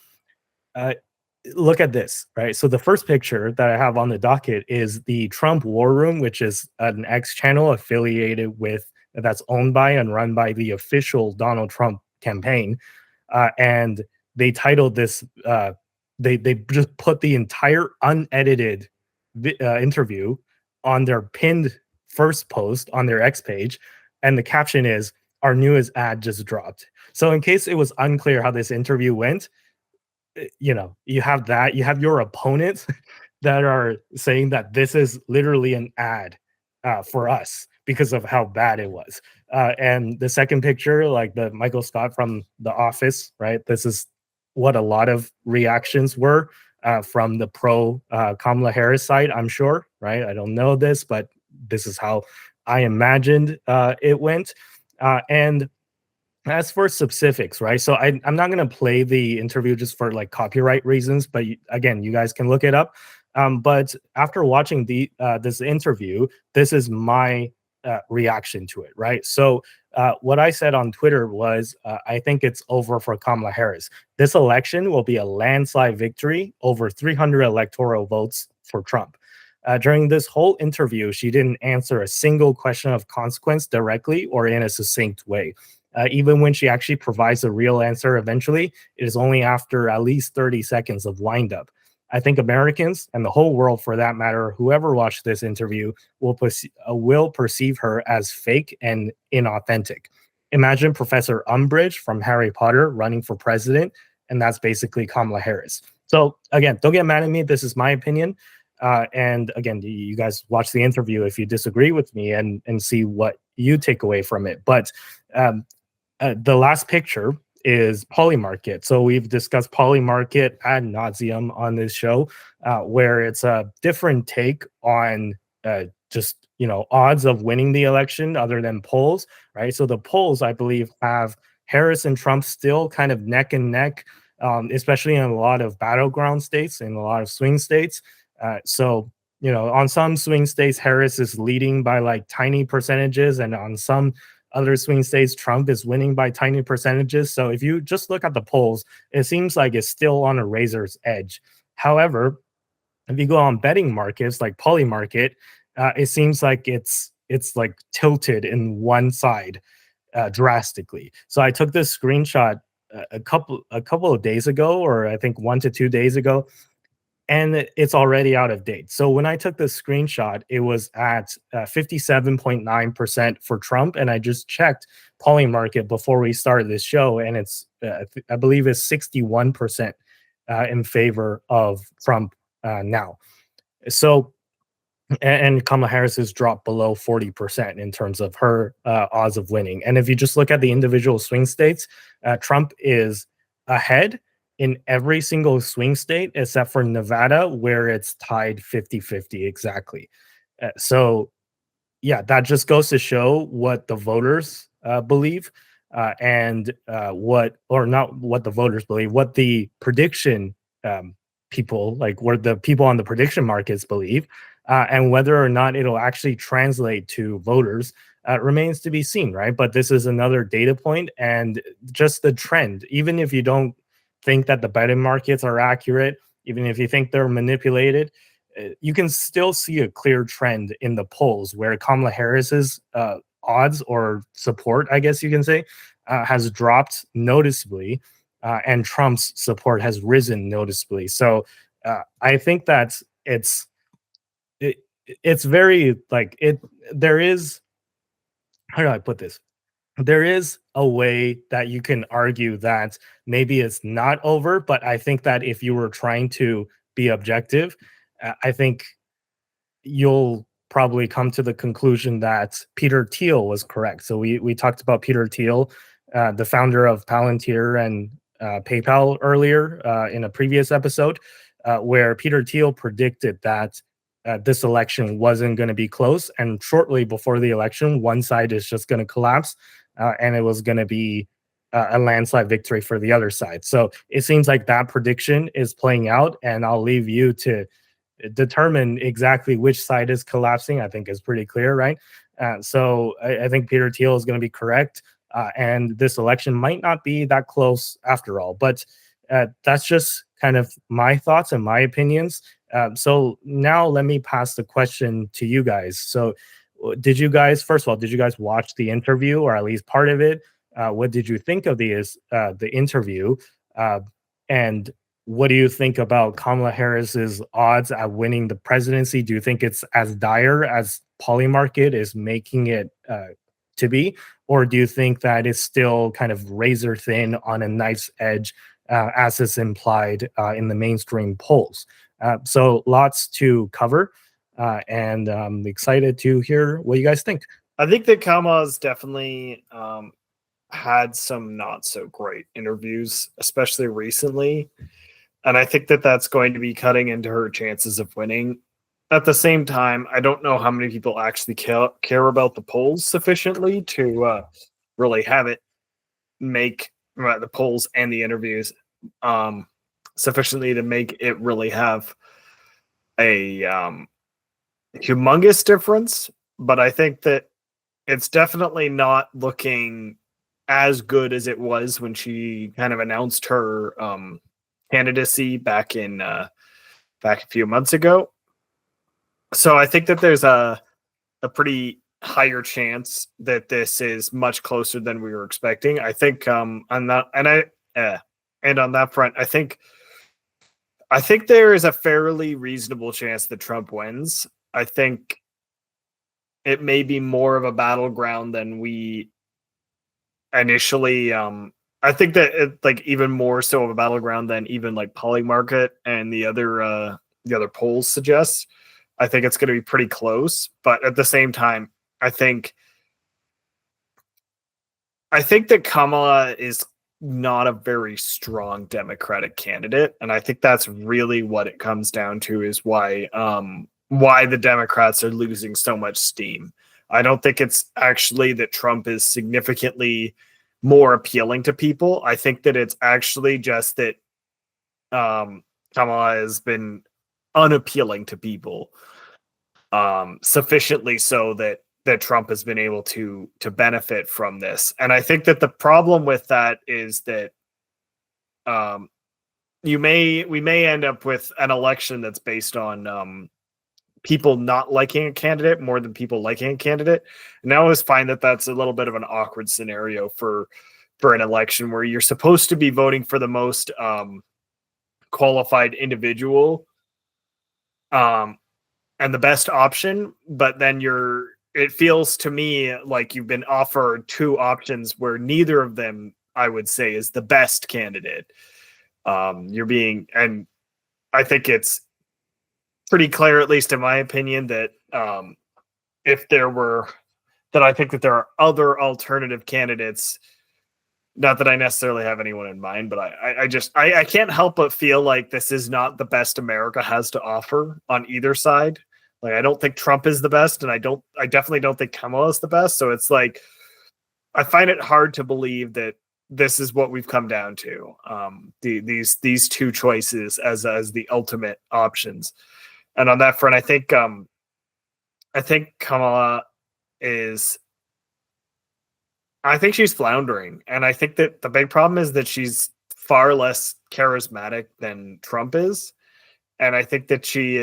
look at this, right? So the first picture that I have on the docket is the Trump War Room, which is an X channel affiliated with, that's owned by and run by the official Donald Trump campaign. And they titled this, they just put the entire unedited interview on their pinned first post on their X page. And the caption is, "Our newest ad just dropped." So in case it was unclear how this interview went, you know, you have that, you have your opponents that are saying that this is literally an ad for us because of how bad it was. And the second picture, like the Michael Scott from The Office, right? This is what a lot of reactions were from the pro Kamala Harris side, I'm sure, right? I don't know this, but this is how I imagined it went. And as for specifics, right? So I'm not going to play the interview just for like copyright reasons, but again, you guys can look it up. But after watching this interview, this is my reaction to it, right? So what I said on Twitter was, I think it's over for Kamala Harris. This election will be a landslide victory, over 300 electoral votes for Trump. During this whole interview, she didn't answer a single question of consequence directly or in a succinct way. Even when she actually provides a real answer eventually, it is only after at least 30 seconds of windup. I think Americans and the whole world, for that matter, whoever watched this interview will perceive her as fake and inauthentic. Imagine Professor Umbridge from Harry Potter running for president, and that's basically Kamala Harris. So again, don't get mad at me. This is my opinion. And again, you guys watch the interview if you disagree with me and see what you take away from it. But the last picture is Polymarket. So we've discussed Polymarket ad nauseum on this show, where it's a different take on just, you know, odds of winning the election other than polls, right? So the polls, I believe, have Harris and Trump still kind of neck and neck, especially in a lot of battleground states, in a lot of swing states. So, you know, on some swing states, Harris is leading by like tiny percentages, and on some other swing states, Trump is winning by tiny percentages. So if you just look at the polls, it seems like it's still on a razor's edge. However, if you go on betting markets like Polymarket, it seems like it's like tilted in one side drastically. So I took this screenshot a couple of days ago, or I think 1 to 2 days ago, and it's already out of date. So when I took the screenshot, it was at 57.9% for Trump, and I just checked Polymarket before we started this show, and it's I believe it's 61% in favor of Trump now. So, and Kamala Harris has dropped below 40% in terms of her odds of winning. And if you just look at the individual swing states, Trump is ahead in every single swing state except for Nevada, where it's tied 50-50 exactly. So yeah, that just goes to show what the voters believe, and what, or not what the voters believe, what the prediction people, like where the people on the prediction markets believe, and whether or not it'll actually translate to voters remains to be seen, right? But this is another data point, and just the trend, even if you don't think that the betting markets are accurate, even if you think they're manipulated, you can still see a clear trend in the polls where Kamala Harris's odds or support, I guess you can say, has dropped noticeably, and Trump's support has risen noticeably. So I think that it's very like it. There is, how do I put this? There is a way that you can argue that maybe it's not over, but I think that if you were trying to be objective, I think you'll probably come to the conclusion that Peter Thiel was correct. So we talked about Peter Thiel, the founder of Palantir and PayPal earlier in a previous episode, where Peter Thiel predicted that this election wasn't going to be close, and shortly before the election, one side is just going to collapse, and it was going to be a landslide victory for the other side. So it seems like that prediction is playing out, and I'll leave you to determine exactly which side is collapsing. I think is pretty clear, right? So I think Peter Thiel is going to be correct. and this election might not be that close after all. But that's just kind of my thoughts and my opinions. So now let me pass the question to you guys. So did you guys, first of all, did you guys watch the interview, or at least part of it? What did you think of the interview? And what do you think about Kamala Harris's odds at winning the presidency? Do you think it's as dire as Polymarket is making it to be? Or do you think that it's still kind of razor thin on a knife's edge, as is implied in the mainstream polls? So lots to cover, and I'm excited to hear what you guys think. I think that Kamala's definitely had some not so great interviews, especially recently. And I think that that's going to be cutting into her chances of winning. At the same time, I don't know how many people actually care about the polls sufficiently to really have it make the polls and the interviews sufficiently to make it really have a humongous difference. But I think that it's definitely not looking as good as it was when she kind of announced her candidacy back a few months ago. So I think that there's a pretty higher chance that this is much closer than we were expecting. I think on that on that front, I think there is a fairly reasonable chance that Trump wins. I think it may be more of a battleground than we initially I think that it, like, even more so of a battleground than even like Polymarket and the other polls suggest. I think it's going to be pretty close, but at the same time, I think that Kamala is not a very strong Democratic candidate, and I think that's really what it comes down to, is why the Democrats are losing so much steam. I don't think it's actually that Trump is significantly more appealing to people. I think that it's actually just that Kamala has been unappealing to people sufficiently so that Trump has been able to benefit from this. And I think that the problem with that is that we may end up with an election that's based on people not liking a candidate more than people liking a candidate. And I always find that that's a little bit of an awkward scenario for an election where you're supposed to be voting for the most qualified individual and the best option, but then it feels to me like you've been offered two options where neither of them, I would say, is the best candidate. And I think it's pretty clear, at least in my opinion, that I think that there are other alternative candidates. Not that I necessarily have anyone in mind, but I can't help but feel like this is not the best America has to offer on either side. Like, I don't think Trump is the best, and I definitely don't think Kamala is the best. So it's like, I find it hard to believe that this is what we've come down to. These two choices as the ultimate options. And on that front, I think Kamala is. I think she's floundering, and I think that the big problem is that she's far less charismatic than Trump is, and I think that she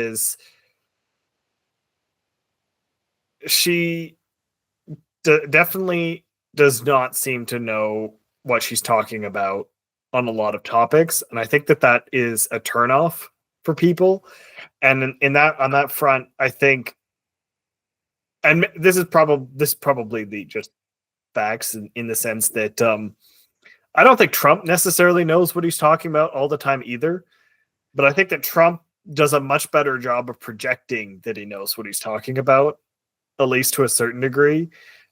definitely does not seem to know what she's talking about on a lot of topics, and I think that is a turnoff for people. And on that front, I think, and this is probably the just facts in the sense that I don't think Trump necessarily knows what he's talking about all the time either, but I think that Trump does a much better job of projecting that he knows what he's talking about, at least to a certain degree.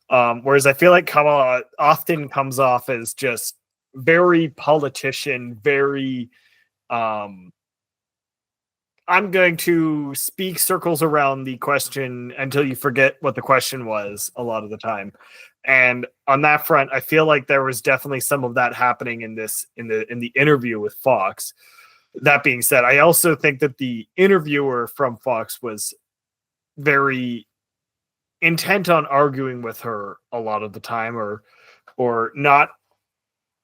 Whereas I feel like Kamala often comes off as just very politician, very I'm going to speak circles around the question until you forget what the question was a lot of the time. And on that front, I feel like there was definitely some of that happening in the interview with Fox. That being said, I also think that the interviewer from Fox was very intent on arguing with her a lot of the time, or or not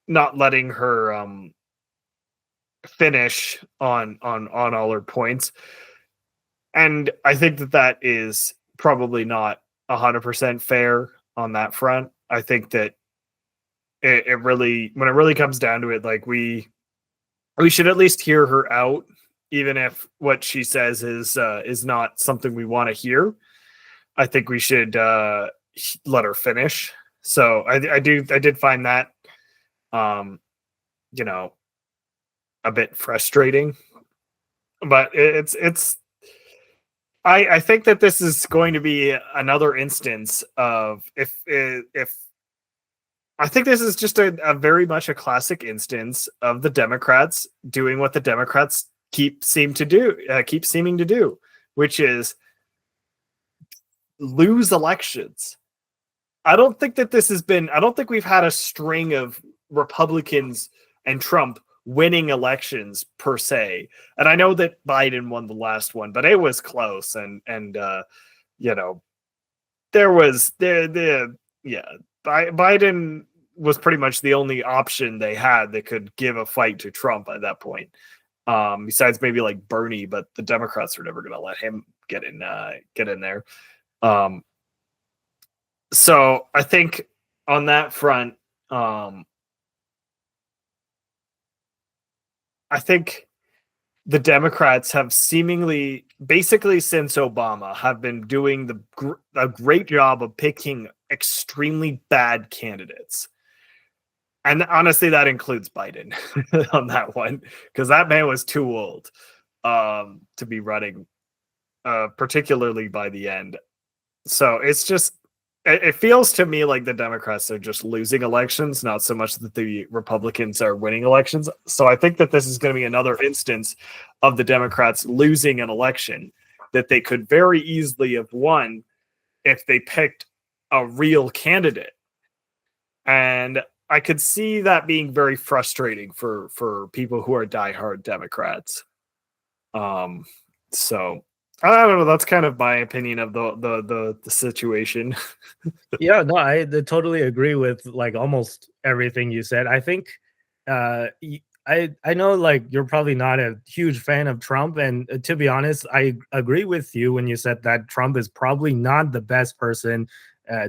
letting her finish on all her points. And I think that is probably not 100% fair on that front. I think that it really, when it really comes down to it, like we should at least hear her out, even if what she says is not something we want to hear. I think we should let her finish. So I did find that you know, a bit frustrating, but I think that this is going to be another instance of if I think this is just a very much a classic instance of the Democrats doing what the Democrats keep seeming to do, which is lose elections. I don't think we've had a string of Republicans and Trump winning elections per se. And I know that Biden won the last one, but it was close. And Biden was pretty much the only option they had that could give a fight to Trump at that point. Besides maybe like Bernie, but the Democrats are never going to let him get in there. So I think on that front, I think the Democrats have seemingly, basically since Obama, have been doing a great job of picking extremely bad candidates. And honestly, that includes Biden on that one, because that man was too old to be running, particularly by the end. So it's just, it feels to me like the Democrats are just losing elections, not so much that the Republicans are winning elections. So I think that this is going to be another instance of the Democrats losing an election that they could very easily have won if they picked a real candidate. And I could see that being very frustrating for people who are diehard Democrats. So I don't know. That's kind of my opinion of the situation. Yeah, no, I totally agree with like almost everything you said. I think I know like you're probably not a huge fan of Trump, and to be honest, I agree with you when you said that Trump is probably not the best person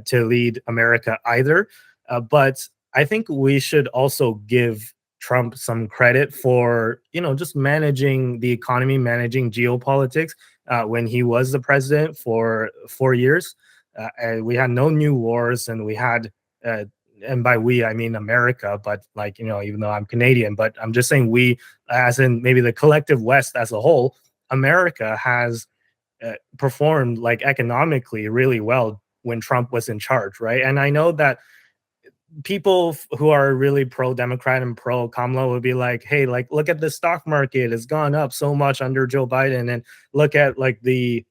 to lead America either. But I think we should also give Trump some credit for, just managing the economy, managing geopolitics when he was the president for 4 years. And we had no new wars, and we had, and by we, I mean America, but like, even though I'm Canadian, but I'm just saying we, as in maybe the collective West as a whole, America has performed like economically really well when Trump was in charge, right? And I know that people who are really pro-Democrat and pro-Kamala would be like, hey, like, look at the stock market. It's gone up so much under Joe Biden. And look at like the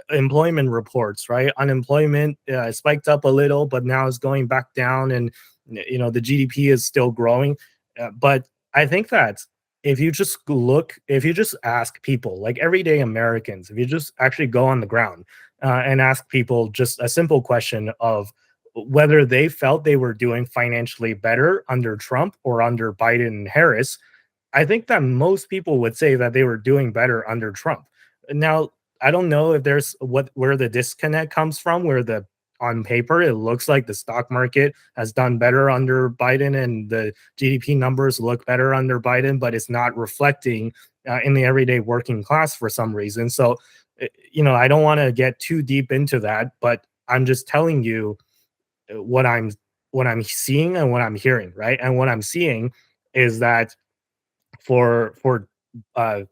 employment reports, right? Unemployment spiked up a little, but now it's going back down. And, the GDP is still growing. But I think that if you just ask people, like everyday Americans, if you just actually go on the ground and ask people just a simple question of whether they felt they were doing financially better under Trump or under Biden and Harris, I think that most people would say that they were doing better under Trump. Now, I don't know if there's where the disconnect comes from, where on paper it looks like the stock market has done better under Biden and the GDP numbers look better under Biden, but it's not reflecting in the everyday working class for some reason. So, I don't want to get too deep into that, but I'm just telling you what I'm seeing and what I'm hearing, right? And what I'm seeing is that for when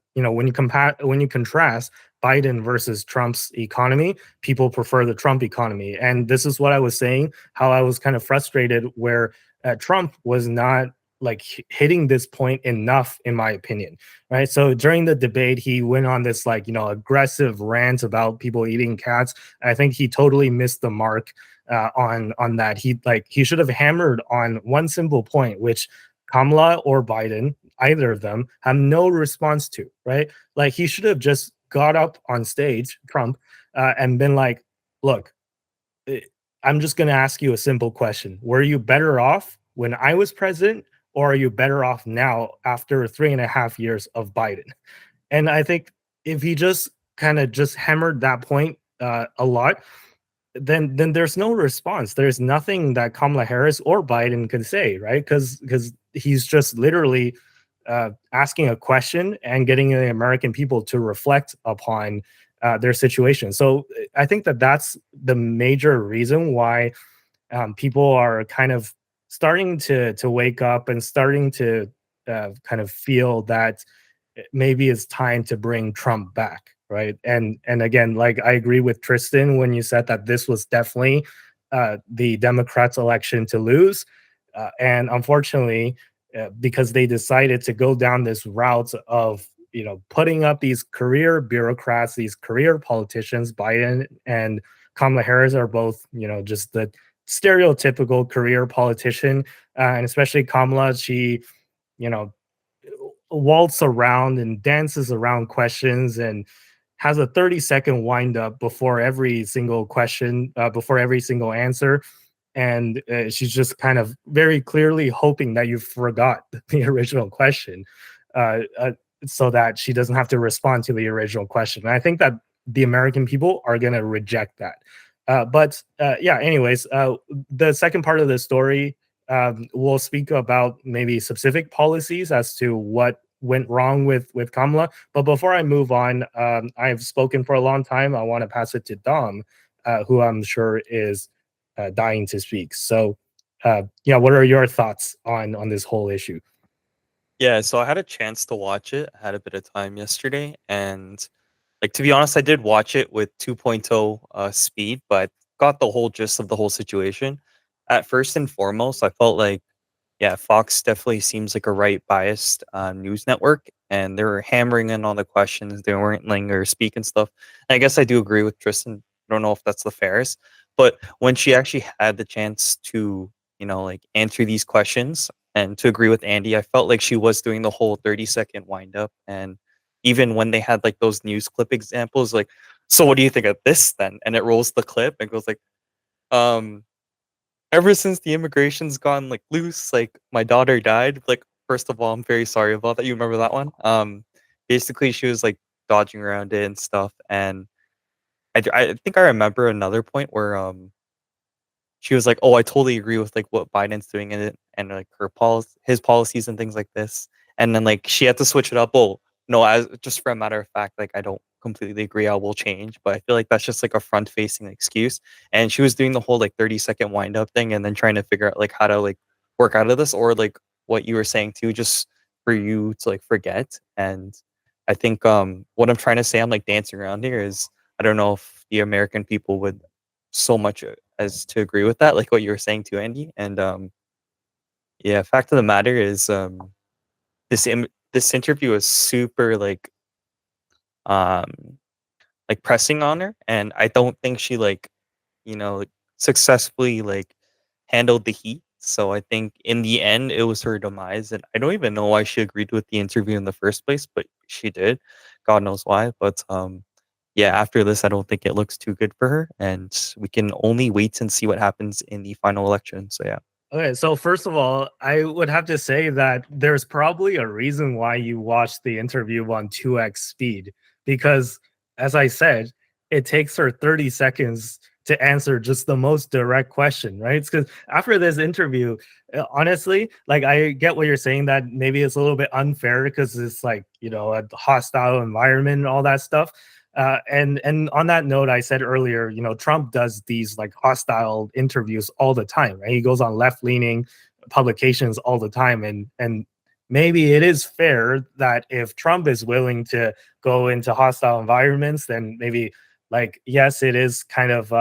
you contrast Biden versus Trump's economy, people prefer the Trump economy. And this is what I was saying, how I was kind of frustrated where Trump was not like hitting this point enough, in my opinion, right? So during the debate, he went on this like, aggressive rant about people eating cats. I think he totally missed the mark on that. He should have hammered on one simple point, which Kamala or Biden, either of them, have no response to, right? Like he should have just got up on stage, Trump, and been like, look, I'm just going to ask you a simple question. Were you better off when I was president, or are you better off now after 3.5 years of Biden? And I think if he just kind of just hammered that point a lot, then there's no response. There's nothing that Kamala Harris or Biden can say, right? Because he's just literally asking a question and getting the American people to reflect upon their situation. So I think that that's the major reason why people are kind of starting to wake up and starting to kind of feel that maybe it's time to bring Trump back, right? And again, like I agree with Tristan when you said that this was definitely the Democrats' election to lose, and unfortunately, because they decided to go down this route of putting up these career bureaucrats, these career politicians. Biden and Kamala Harris are both just the stereotypical career politician, and especially Kamala, she you know waltz around and dances around questions and has a 30-second wind up before every single question, before every single answer. And she's just kind of very clearly hoping that you forgot the original question, so that she doesn't have to respond to the original question. And I think that the American people are going to reject that. But yeah, anyways, the second part of the story, we'll speak about maybe specific policies as to what went wrong with Kamala. But before I move on, I've spoken for a long time. I want to pass it to Dom, who I'm sure is dying to speak. So, yeah, what are your thoughts on this whole issue? Yeah, so I had a chance to watch it. I had a bit of time yesterday, and like to be honest, I did watch it with 2.0 speed, but got the whole gist of the whole situation. At first and foremost, I felt like yeah, Fox definitely seems like a right biased news network, and they were hammering in on the questions. They weren't letting her speak and stuff. And I guess I do agree with Tristan. I don't know if that's the fairest, but when she actually had the chance to, like answer these questions and to agree with Andy, I felt like she was doing the whole 30-second wind up. And even when they had like those news clip examples, like, so what do you think of this then? And it rolls the clip and goes like, um, ever since the immigration's gone like loose, like my daughter died. Like, first of all, I'm very sorry about that. You remember that one? Basically, she was like dodging around it and stuff. And I think I remember another point where she was like, "Oh, I totally agree with like what Biden's doing in it and like his policies and things like this." And then like she had to switch it up. Oh no, as just for a matter of fact, like I don't completely agree. I will change, but I feel like that's just like a front facing excuse. And she was doing the whole like 30-second wind up thing, and then trying to figure out like how to like work out of this, or like what you were saying too, just for you to like forget. And I think what I'm trying to say, I'm like dancing around here, is I don't know if the American people would so much as to agree with that, like what you were saying too, Andy. And yeah, fact of the matter is this interview is super um like pressing on her, and I don't think she like successfully like handled the heat. So I think in the end it was her demise, and I don't even know why she agreed with the interview in the first place, but she did. God knows why. But yeah, after this I don't think it looks too good for her, and we can only wait and see what happens in the final election. So yeah. Okay, so first of all, I would have to say that there's probably a reason why you watched the interview on 2x speed, because as I said, it takes her 30 seconds to answer just the most direct question, right? Because after this interview, honestly, like I get what you're saying, that maybe it's a little bit unfair because it's like, a hostile environment and all that stuff. And on that note, I said earlier, Trump does these like hostile interviews all the time, right? He goes on left-leaning publications all the time, and maybe it is fair that if Trump is willing to go into hostile environments, then maybe like yes, it is kind of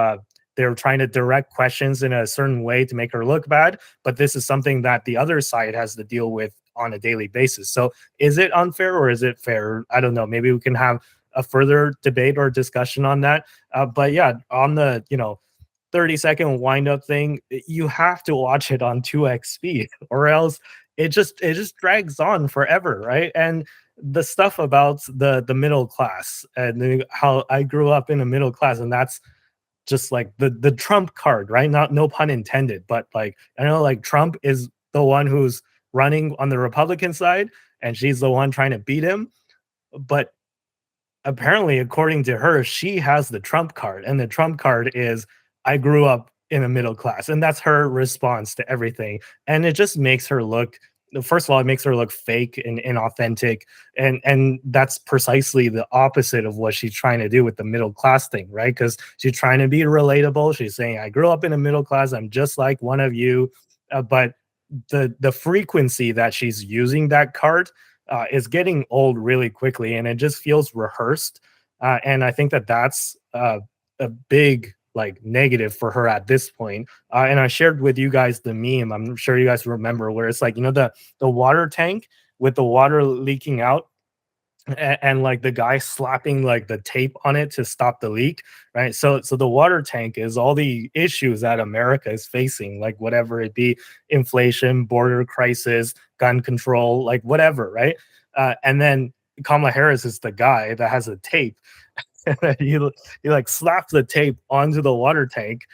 they're trying to direct questions in a certain way to make her look bad, but this is something that the other side has to deal with on a daily basis. So is it unfair or is it fair? I don't know. Maybe we can have a further debate or discussion on that. But yeah, on the 30-second wind up thing, you have to watch it on 2x speed, or else it just drags on forever, right? And the stuff about the middle class and how I grew up in a middle class, and that's just like the Trump card, right? Not no pun intended, but like I know like Trump is the one who's running on the Republican side, and she's the one trying to beat him. But apparently, according to her, she has the Trump card, and the Trump card is I grew up in a middle class, and that's her response to everything. And it just makes her look. First of all, it makes her look fake and inauthentic, and that's precisely the opposite of what she's trying to do with the middle class thing, right? Because she's trying to be relatable. She's saying, "I grew up in a middle class. I'm just like one of you," but the frequency that she's using that card is getting old really quickly, and it just feels rehearsed. And I think that that's a big like negative for her at this point. And I shared with you guys the meme. I'm sure you guys remember where it's like, you know, the water tank with the water leaking out, and like the guy slapping like the tape on it to stop the leak, right? So the water tank is all the issues that America is facing, like whatever it be, inflation, border crisis, gun control, like whatever, right? And then Kamala Harris is the guy that has a tape. he like slaps the tape onto the water tank,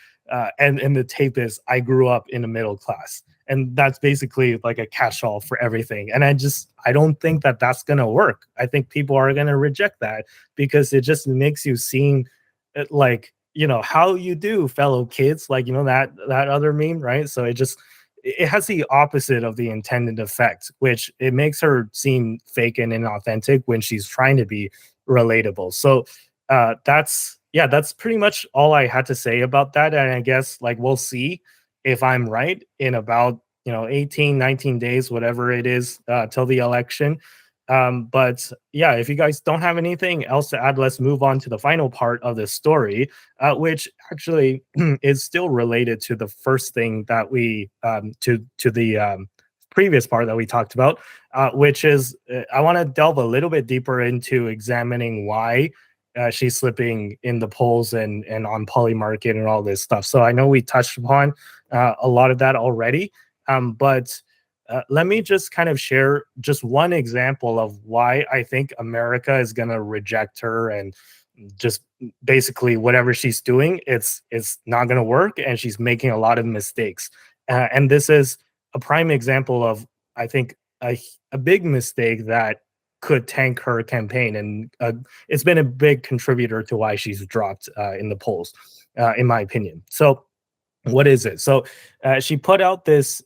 and the tape is I grew up in a middle class, and that's basically like a catch-all for everything. And I don't think that that's gonna work. I think people are gonna reject that because it just makes you seem like, you know, how you do, fellow kids, like, you know, that other meme, right? So it has the opposite of the intended effect, which it makes her seem fake and inauthentic when she's trying to be relatable. So that's pretty much all I had to say about that. And I guess like we'll see if I'm right in about, you know, 18, 19 days, whatever it is, till the election. But yeah, if you guys don't have anything else to add, let's move on to the final part of the story, which actually is still related to the first thing that we to the previous part that we talked about, which is I want to delve a little bit deeper into examining why she's slipping in the polls and on Polymarket and all this stuff. So I know we touched upon a lot of that already, but let me just kind of share just one example of why I think America is going to reject her, and just basically whatever she's doing, it's not going to work, and she's making a lot of mistakes. And this is a prime example of, I think, a big mistake that could tank her campaign, and it's been a big contributor to why she's dropped in the polls, in my opinion. So what is it? So she put out this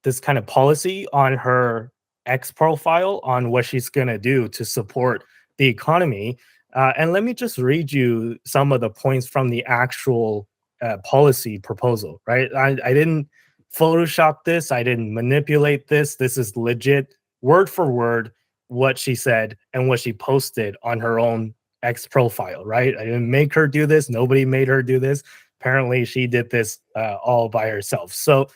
this kind of policy on her X profile on what she's going to do to support the economy. And let me just read you some of the points from the actual policy proposal, right? I didn't Photoshop this. I didn't manipulate this. This is legit, word for word, what she said and what she posted on her own X profile, right? I didn't make her do this. Nobody made her do this. Apparently, she did this all by herself. So,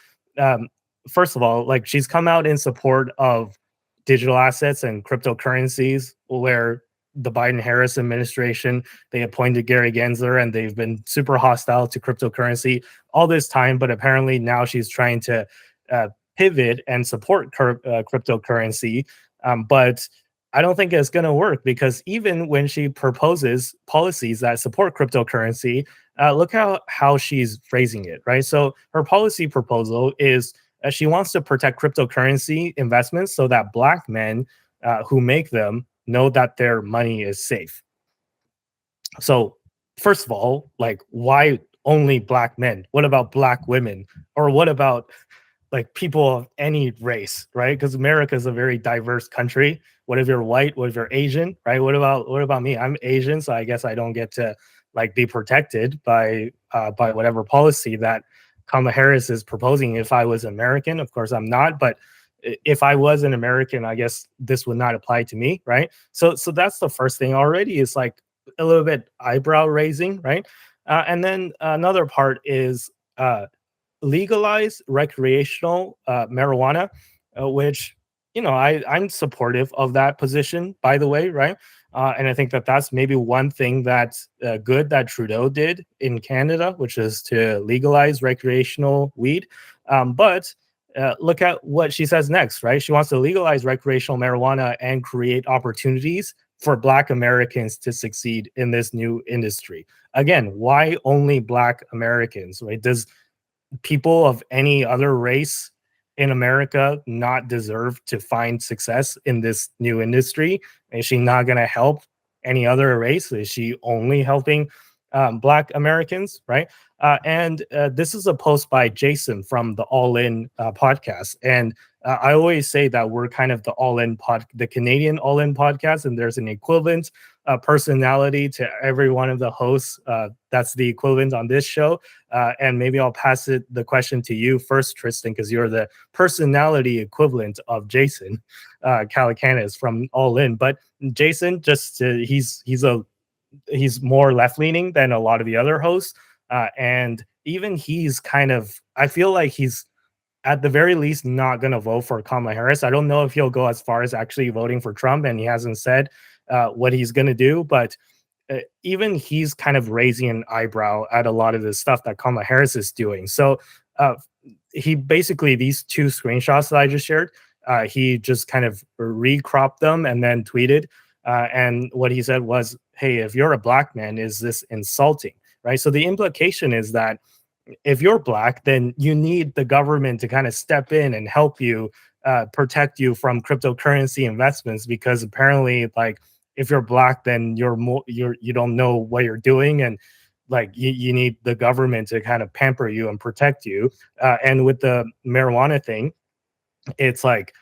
first of all, like she's come out in support of digital assets and cryptocurrencies, where the Biden-Harris administration, they appointed Gary Gensler, and they've been super hostile to cryptocurrency all this time. But apparently now she's trying to pivot and support cryptocurrency. But I don't think it's going to work, because even when she proposes policies that support cryptocurrency, look how she's phrasing it, right? So her policy proposal is she wants to protect cryptocurrency investments so that Black men who make them know that their money is safe. So first of all, like, why only Black men? What about Black women? Or what about like people of any race, right? Because America is a very diverse country. What if you're white? What if you're Asian, right? What about me? I'm Asian, so I guess I don't get to like be protected by whatever policy that Kamala Harris is proposing. If I was American, of course I'm not, but if I was an American, I guess this would not apply to me, right? So that's the first thing already. Is like a little bit eyebrow raising, right? And then another part is legalize recreational marijuana, which, you know, I'm supportive of that position, by the way, right? And I think that that's maybe one thing that's good that Trudeau did in Canada, which is to legalize recreational weed. But look at what she says next, right? She wants to legalize recreational marijuana and create opportunities for Black Americans to succeed in this new industry. Again, why only Black Americans, right? Does people of any other race in America not deserve to find success in this new industry? Is she not going to help any other race? Is she only helping Black Americans, right? And this is a post by Jason from the All In podcast. And I always say that we're kind of the All In the Canadian All In podcast, and there's an equivalent personality to every one of the hosts. That's the equivalent on this show. And maybe I'll pass the question to you first, Tristan, because you're the personality equivalent of Jason Calacanis from All In. But Jason, he's more left leaning than a lot of the other hosts, and even he's kind of, I feel like he's at the very least not going to vote for Kamala Harris. I don't know if he'll go as far as actually voting for Trump, and he hasn't said what he's going to do, but even he's kind of raising an eyebrow at a lot of the stuff that Kamala Harris is doing. So he basically, these two screenshots that I just shared, he just kind of recropped them and then tweeted. And what he said was, hey, if you're a Black man, is this insulting, right? So the implication is that if you're Black, then you need the government to kind of step in and help you protect you from cryptocurrency investments, because apparently, like, if you're Black, then you don't know what you're doing, and like you need the government to kind of pamper you and protect you. And with the marijuana thing, it's like,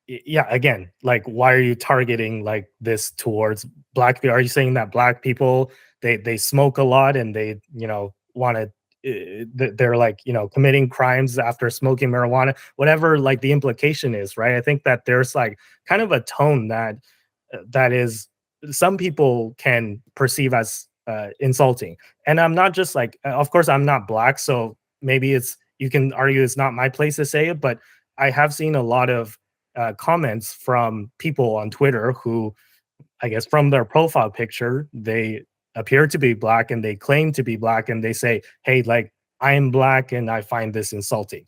yeah, again, like, why are you targeting like this towards Black people? Are you saying that Black people they smoke a lot and they want to they're like committing crimes after smoking marijuana, whatever like the implication is, right? I think that there's like kind of a tone that is, some people can perceive as insulting. And I'm not just like, of course I'm not Black, so maybe you can argue it's not my place to say it, but I have seen a lot of comments from people on Twitter who, I guess, from their profile picture, they appear to be Black and they claim to be Black, and they say, hey, like, I am Black and I find this insulting.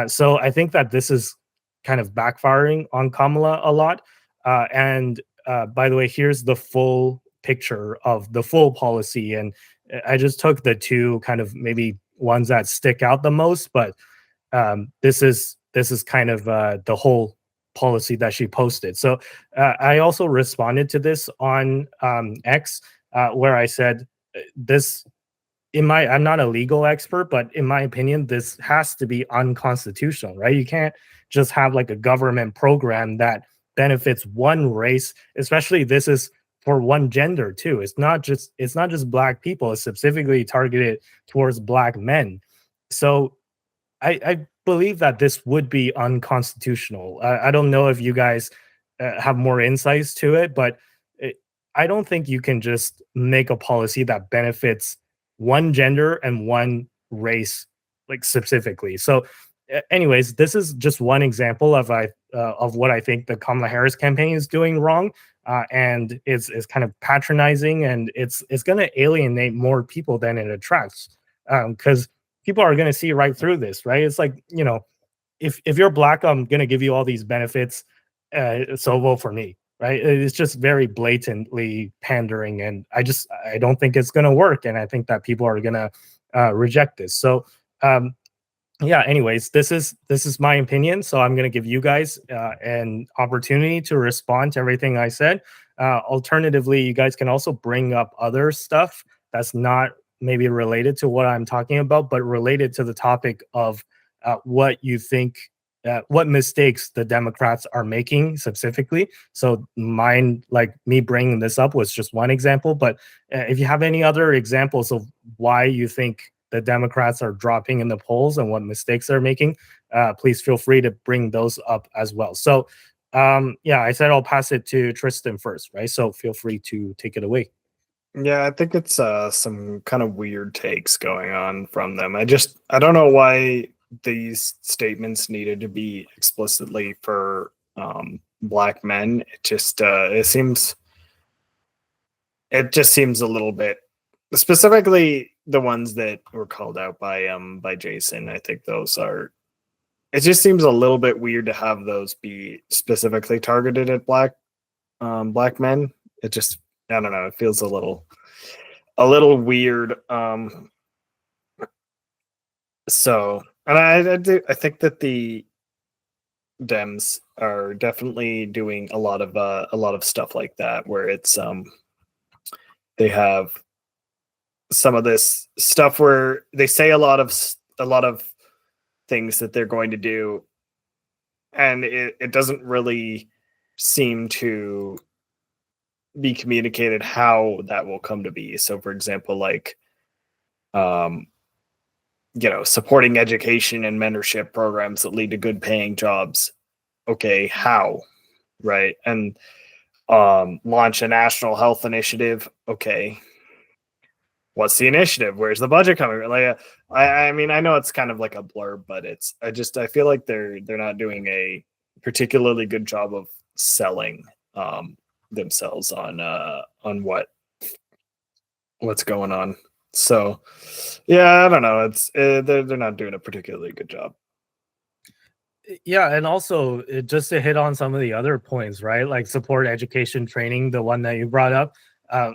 So I think that this is kind of backfiring on Kamala a lot. And by the way, here's the full picture of the full policy. And I just took the two kind of maybe ones that stick out the most, but this is kind of the whole policy that she posted. So I also responded to this on X, where I said this, I'm not a legal expert, but in my opinion, this has to be unconstitutional, right? You can't just have like a government program that benefits one race, especially this is for one gender too. It's not just Black people. It's specifically targeted towards Black men. So I believe that this would be unconstitutional. I don't know if you guys have more insights to it, but I don't think you can just make a policy that benefits one gender and one race, like specifically. So anyways, this is just one example of what I think the Kamala Harris campaign is doing wrong, and it's kind of patronizing, and it's going to alienate more people than it attracts, because people are going to see right through this, right? It's like, if you're Black, I'm going to give you all these benefits, so vote for me, right? It's just very blatantly pandering, and I don't think it's going to work, and I think that people are going to reject this. So yeah, anyways, this is my opinion, so I'm going to give you guys an opportunity to respond to everything I said. Alternatively, you guys can also bring up other stuff that's not maybe related to what I'm talking about, but related to the topic of what you think, what mistakes the Democrats are making specifically. So mine, like me bringing this up, was just one example, but if you have any other examples of why you think the Democrats are dropping in the polls and what mistakes they're making, please feel free to bring those up as well. So yeah, I said I'll pass it to Tristan first, right? So feel free to take it away. Yeah, I think it's some kind of weird takes going on from them. I don't know why these statements needed to be explicitly for Black men. It just seems a little bit, specifically the ones that were called out by Jason. I think those are, it just seems a little bit weird to have those be specifically targeted at Black men. it just, I don't know, it feels a little weird. So, and I think that the Dems are definitely doing a lot of stuff like that, where it's they have some of this stuff where they say a lot of things that they're going to do, and it doesn't really seem to be communicated how that will come to be. So, for example, like supporting education and mentorship programs that lead to good paying jobs. Okay, how? Right. And launch a national health initiative. Okay, what's the initiative? Where's the budget coming? Like, I mean, I know it's kind of like a blur, but I feel like they're not doing a particularly good job of selling themselves on what's going on. So, yeah, I don't know. It's they're not doing a particularly good job. Yeah, and also just to hit on some of the other points, right? Like support education training, the one that you brought up,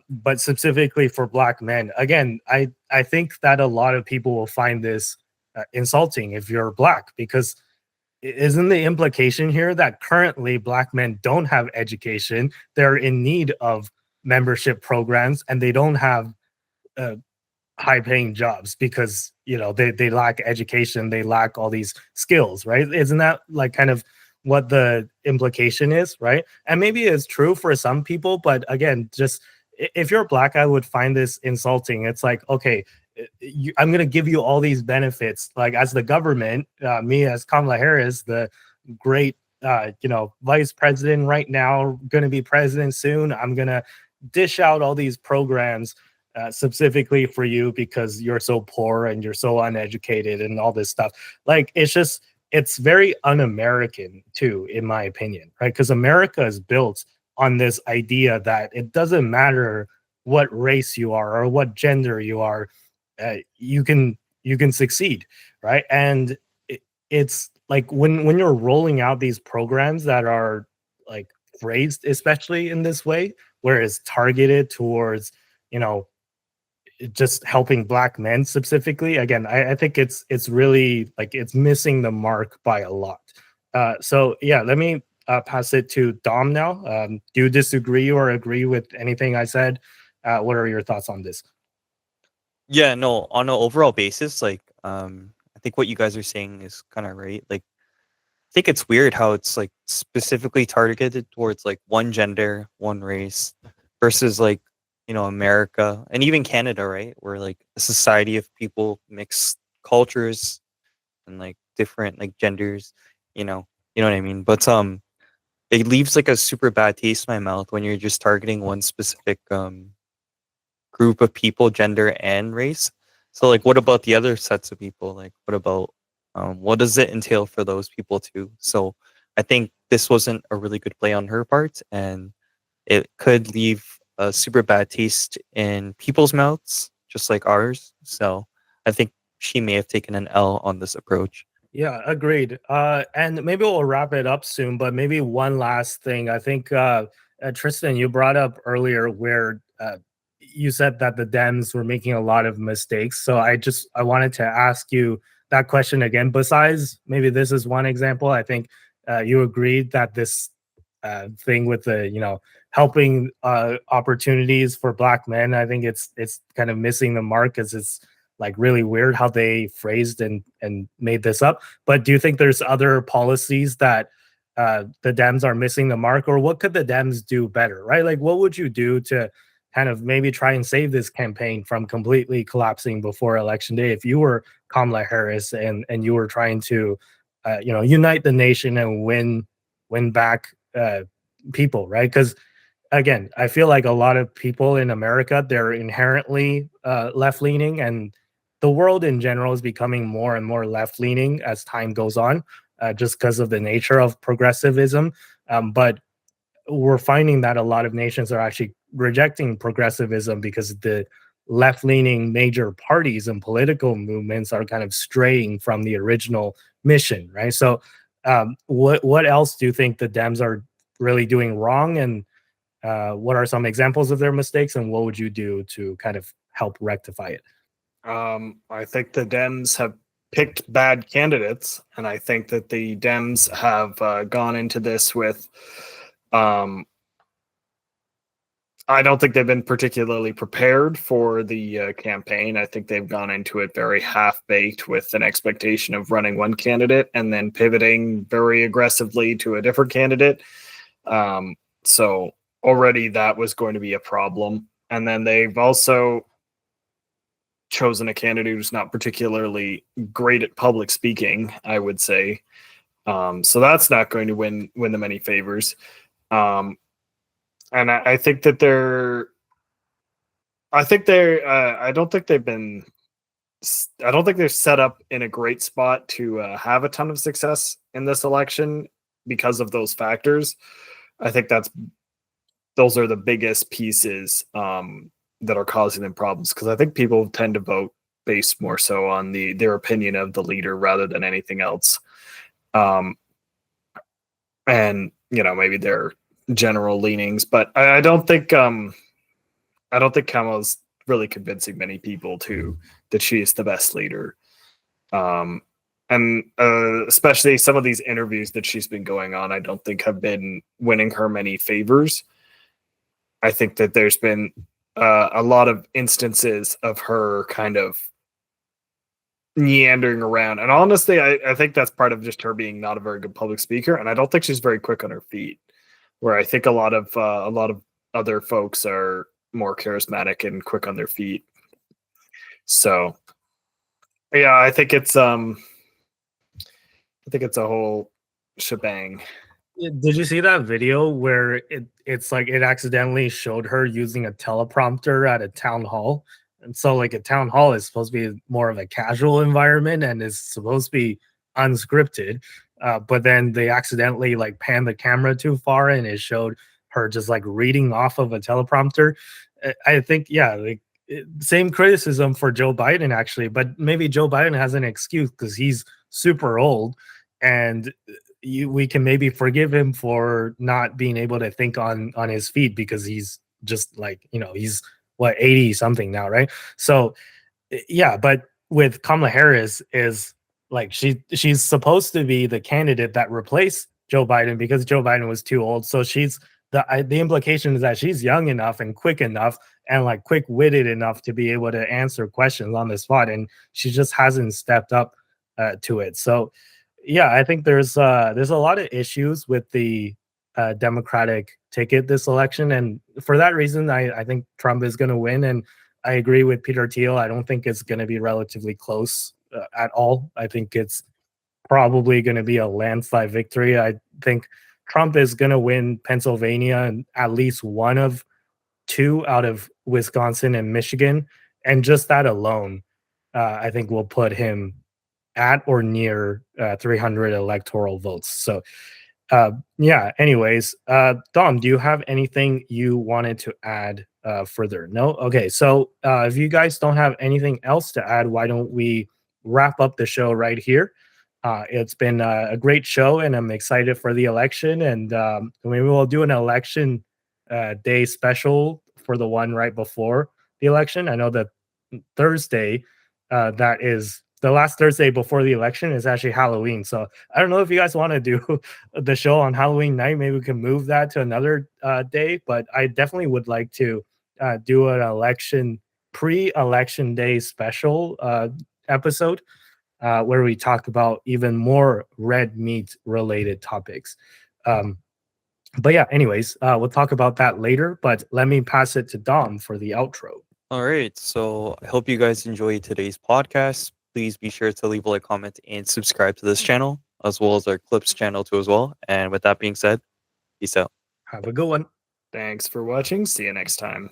but specifically for Black men. Again, I think that a lot of people will find this insulting if you're Black, because isn't the implication here that currently Black men don't have education? They're in need of membership programs, and they don't have high paying jobs because they lack education, they lack all these skills, right? Isn't that like kind of what the implication is, right? And maybe it's true for some people, but again, just if you're Black, I would find this insulting. It's like, okay, I'm going to give you all these benefits, like as the government, me as Kamala Harris, the great vice president right now, going to be president soon, I'm going to dish out all these programs specifically for you because you're so poor and you're so uneducated and all this stuff. Like, it's very un-American too, in my opinion, right? Because America is built on this idea that it doesn't matter what race you are or what gender you are, you can succeed, right? And it's like when you're rolling out these programs that are like phrased especially in this way, where it's targeted towards just helping Black men specifically. Again, I think it's really like it's missing the mark by a lot. So yeah, let me pass it to Dom now. Do you disagree or agree with anything I said? What are your thoughts on this? Yeah, no, on an overall basis, like I think what you guys are saying is kind of right. Like I think it's weird how it's like specifically targeted towards like one gender, one race versus like America and even Canada, right? We're like a society of people, mixed cultures and like different like genders, you know what I mean? But it leaves like a super bad taste in my mouth when you're just targeting one specific group of people, gender and race. So like what about the other sets of people? Like what about what does it entail for those people too? So I think this wasn't a really good play on her part, and it could leave a super bad taste in people's mouths, just like ours. So I think she may have taken an L on this approach. Yeah, agreed. And maybe we'll wrap it up soon, but maybe one last thing. I think Tristan, you brought up earlier where you said that the Dems were making a lot of mistakes. So I wanted to ask you that question again. Besides, maybe this is one example. I think you agreed that this thing with the helping opportunities for Black men, I think it's kind of missing the mark, because it's like really weird how they phrased and made this up. But do you think there's other policies that the Dems are missing the mark, or what could the Dems do better, right? Like what would you do to kind of maybe try and save this campaign from completely collapsing before election day if you were Kamala Harris and you were trying to unite the nation and win back people, right? Because again, I feel like a lot of people in America, they're inherently left-leaning, and the world in general is becoming more and more left-leaning as time goes on, just because of the nature of progressivism. But we're finding that a lot of nations are actually rejecting progressivism because the left-leaning major parties and political movements are kind of straying from the original mission, right? So what else do you think the Dems are really doing wrong, and What are some examples of their mistakes, and what would you do to kind of help rectify it? I think the Dems have picked bad candidates, and I think that the Dems have gone into this with. I don't think they've been particularly prepared for the campaign. I think they've gone into it very half-baked with an expectation of running one candidate and then pivoting very aggressively to a different candidate. So already that was going to be a problem. And then they've also chosen a candidate who's not particularly great at public speaking, I would say. So that's not going to win them any favors. And I think that I don't think they're set up in a great spot to have a ton of success in this election because of those factors. I think those are the biggest pieces that are causing them problems, because I think people tend to vote based more so on their opinion of the leader rather than anything else. And maybe their general leanings, but I don't think Kamala's really convincing many people that she is the best leader. And especially some of these interviews that she's been going on, I don't think have been winning her many favors. I think that there's been a lot of instances of her kind of meandering around, and honestly, I think that's part of just her being not a very good public speaker, and I don't think she's very quick on her feet. Where I think a lot of other folks are more charismatic and quick on their feet. So, yeah, I think it's a whole shebang. Did you see that video where it's like it accidentally showed her using a teleprompter at a town hall? And so like a town hall is supposed to be more of a casual environment and is supposed to be unscripted. But then they accidentally like panned the camera too far and it showed her just like reading off of a teleprompter. I think, yeah, like same criticism for Joe Biden actually, but maybe Joe Biden has an excuse because he's super old, and we can maybe forgive him for not being able to think on his feet because he's just like, he's what, 80 something now, right? So yeah, but with Kamala Harris is like she's supposed to be the candidate that replaced Joe Biden because Joe Biden was too old. So the implication is that she's young enough and quick enough and like quick-witted enough to be able to answer questions on the spot, and she just hasn't stepped up to it. So yeah, I think there's a lot of issues with the Democratic ticket this election, and for that reason, I think Trump is going to win. And I agree with Peter Thiel. I don't think it's going to be relatively close at all. I think it's probably going to be a landslide victory. I think Trump is going to win Pennsylvania and at least one of two out of Wisconsin and Michigan, and just that alone, I think will put him at or near 300 electoral votes. So yeah, anyways, Dom, do you have anything you wanted to add further? No? Okay, so if you guys don't have anything else to add, why don't we wrap up the show right here? It's been a great show, and I'm excited for the election, and maybe we'll do an election day special for the one right before the election. I know that Thursday, that is the last Thursday before the election, is actually Halloween. So I don't know if you guys want to do the show on Halloween night. Maybe we can move that to another day, but I definitely would like to do an pre-election day special episode where we talk about even more red meat related topics. But yeah, anyways, we'll talk about that later, but let me pass it to Dom for the outro. All right. So I hope you guys enjoyed today's podcast. Please be sure to leave a like, comment, and subscribe to this channel, as well as our Clips channel too as well. And with that being said, peace out. Have a good one. Thanks for watching. See you next time.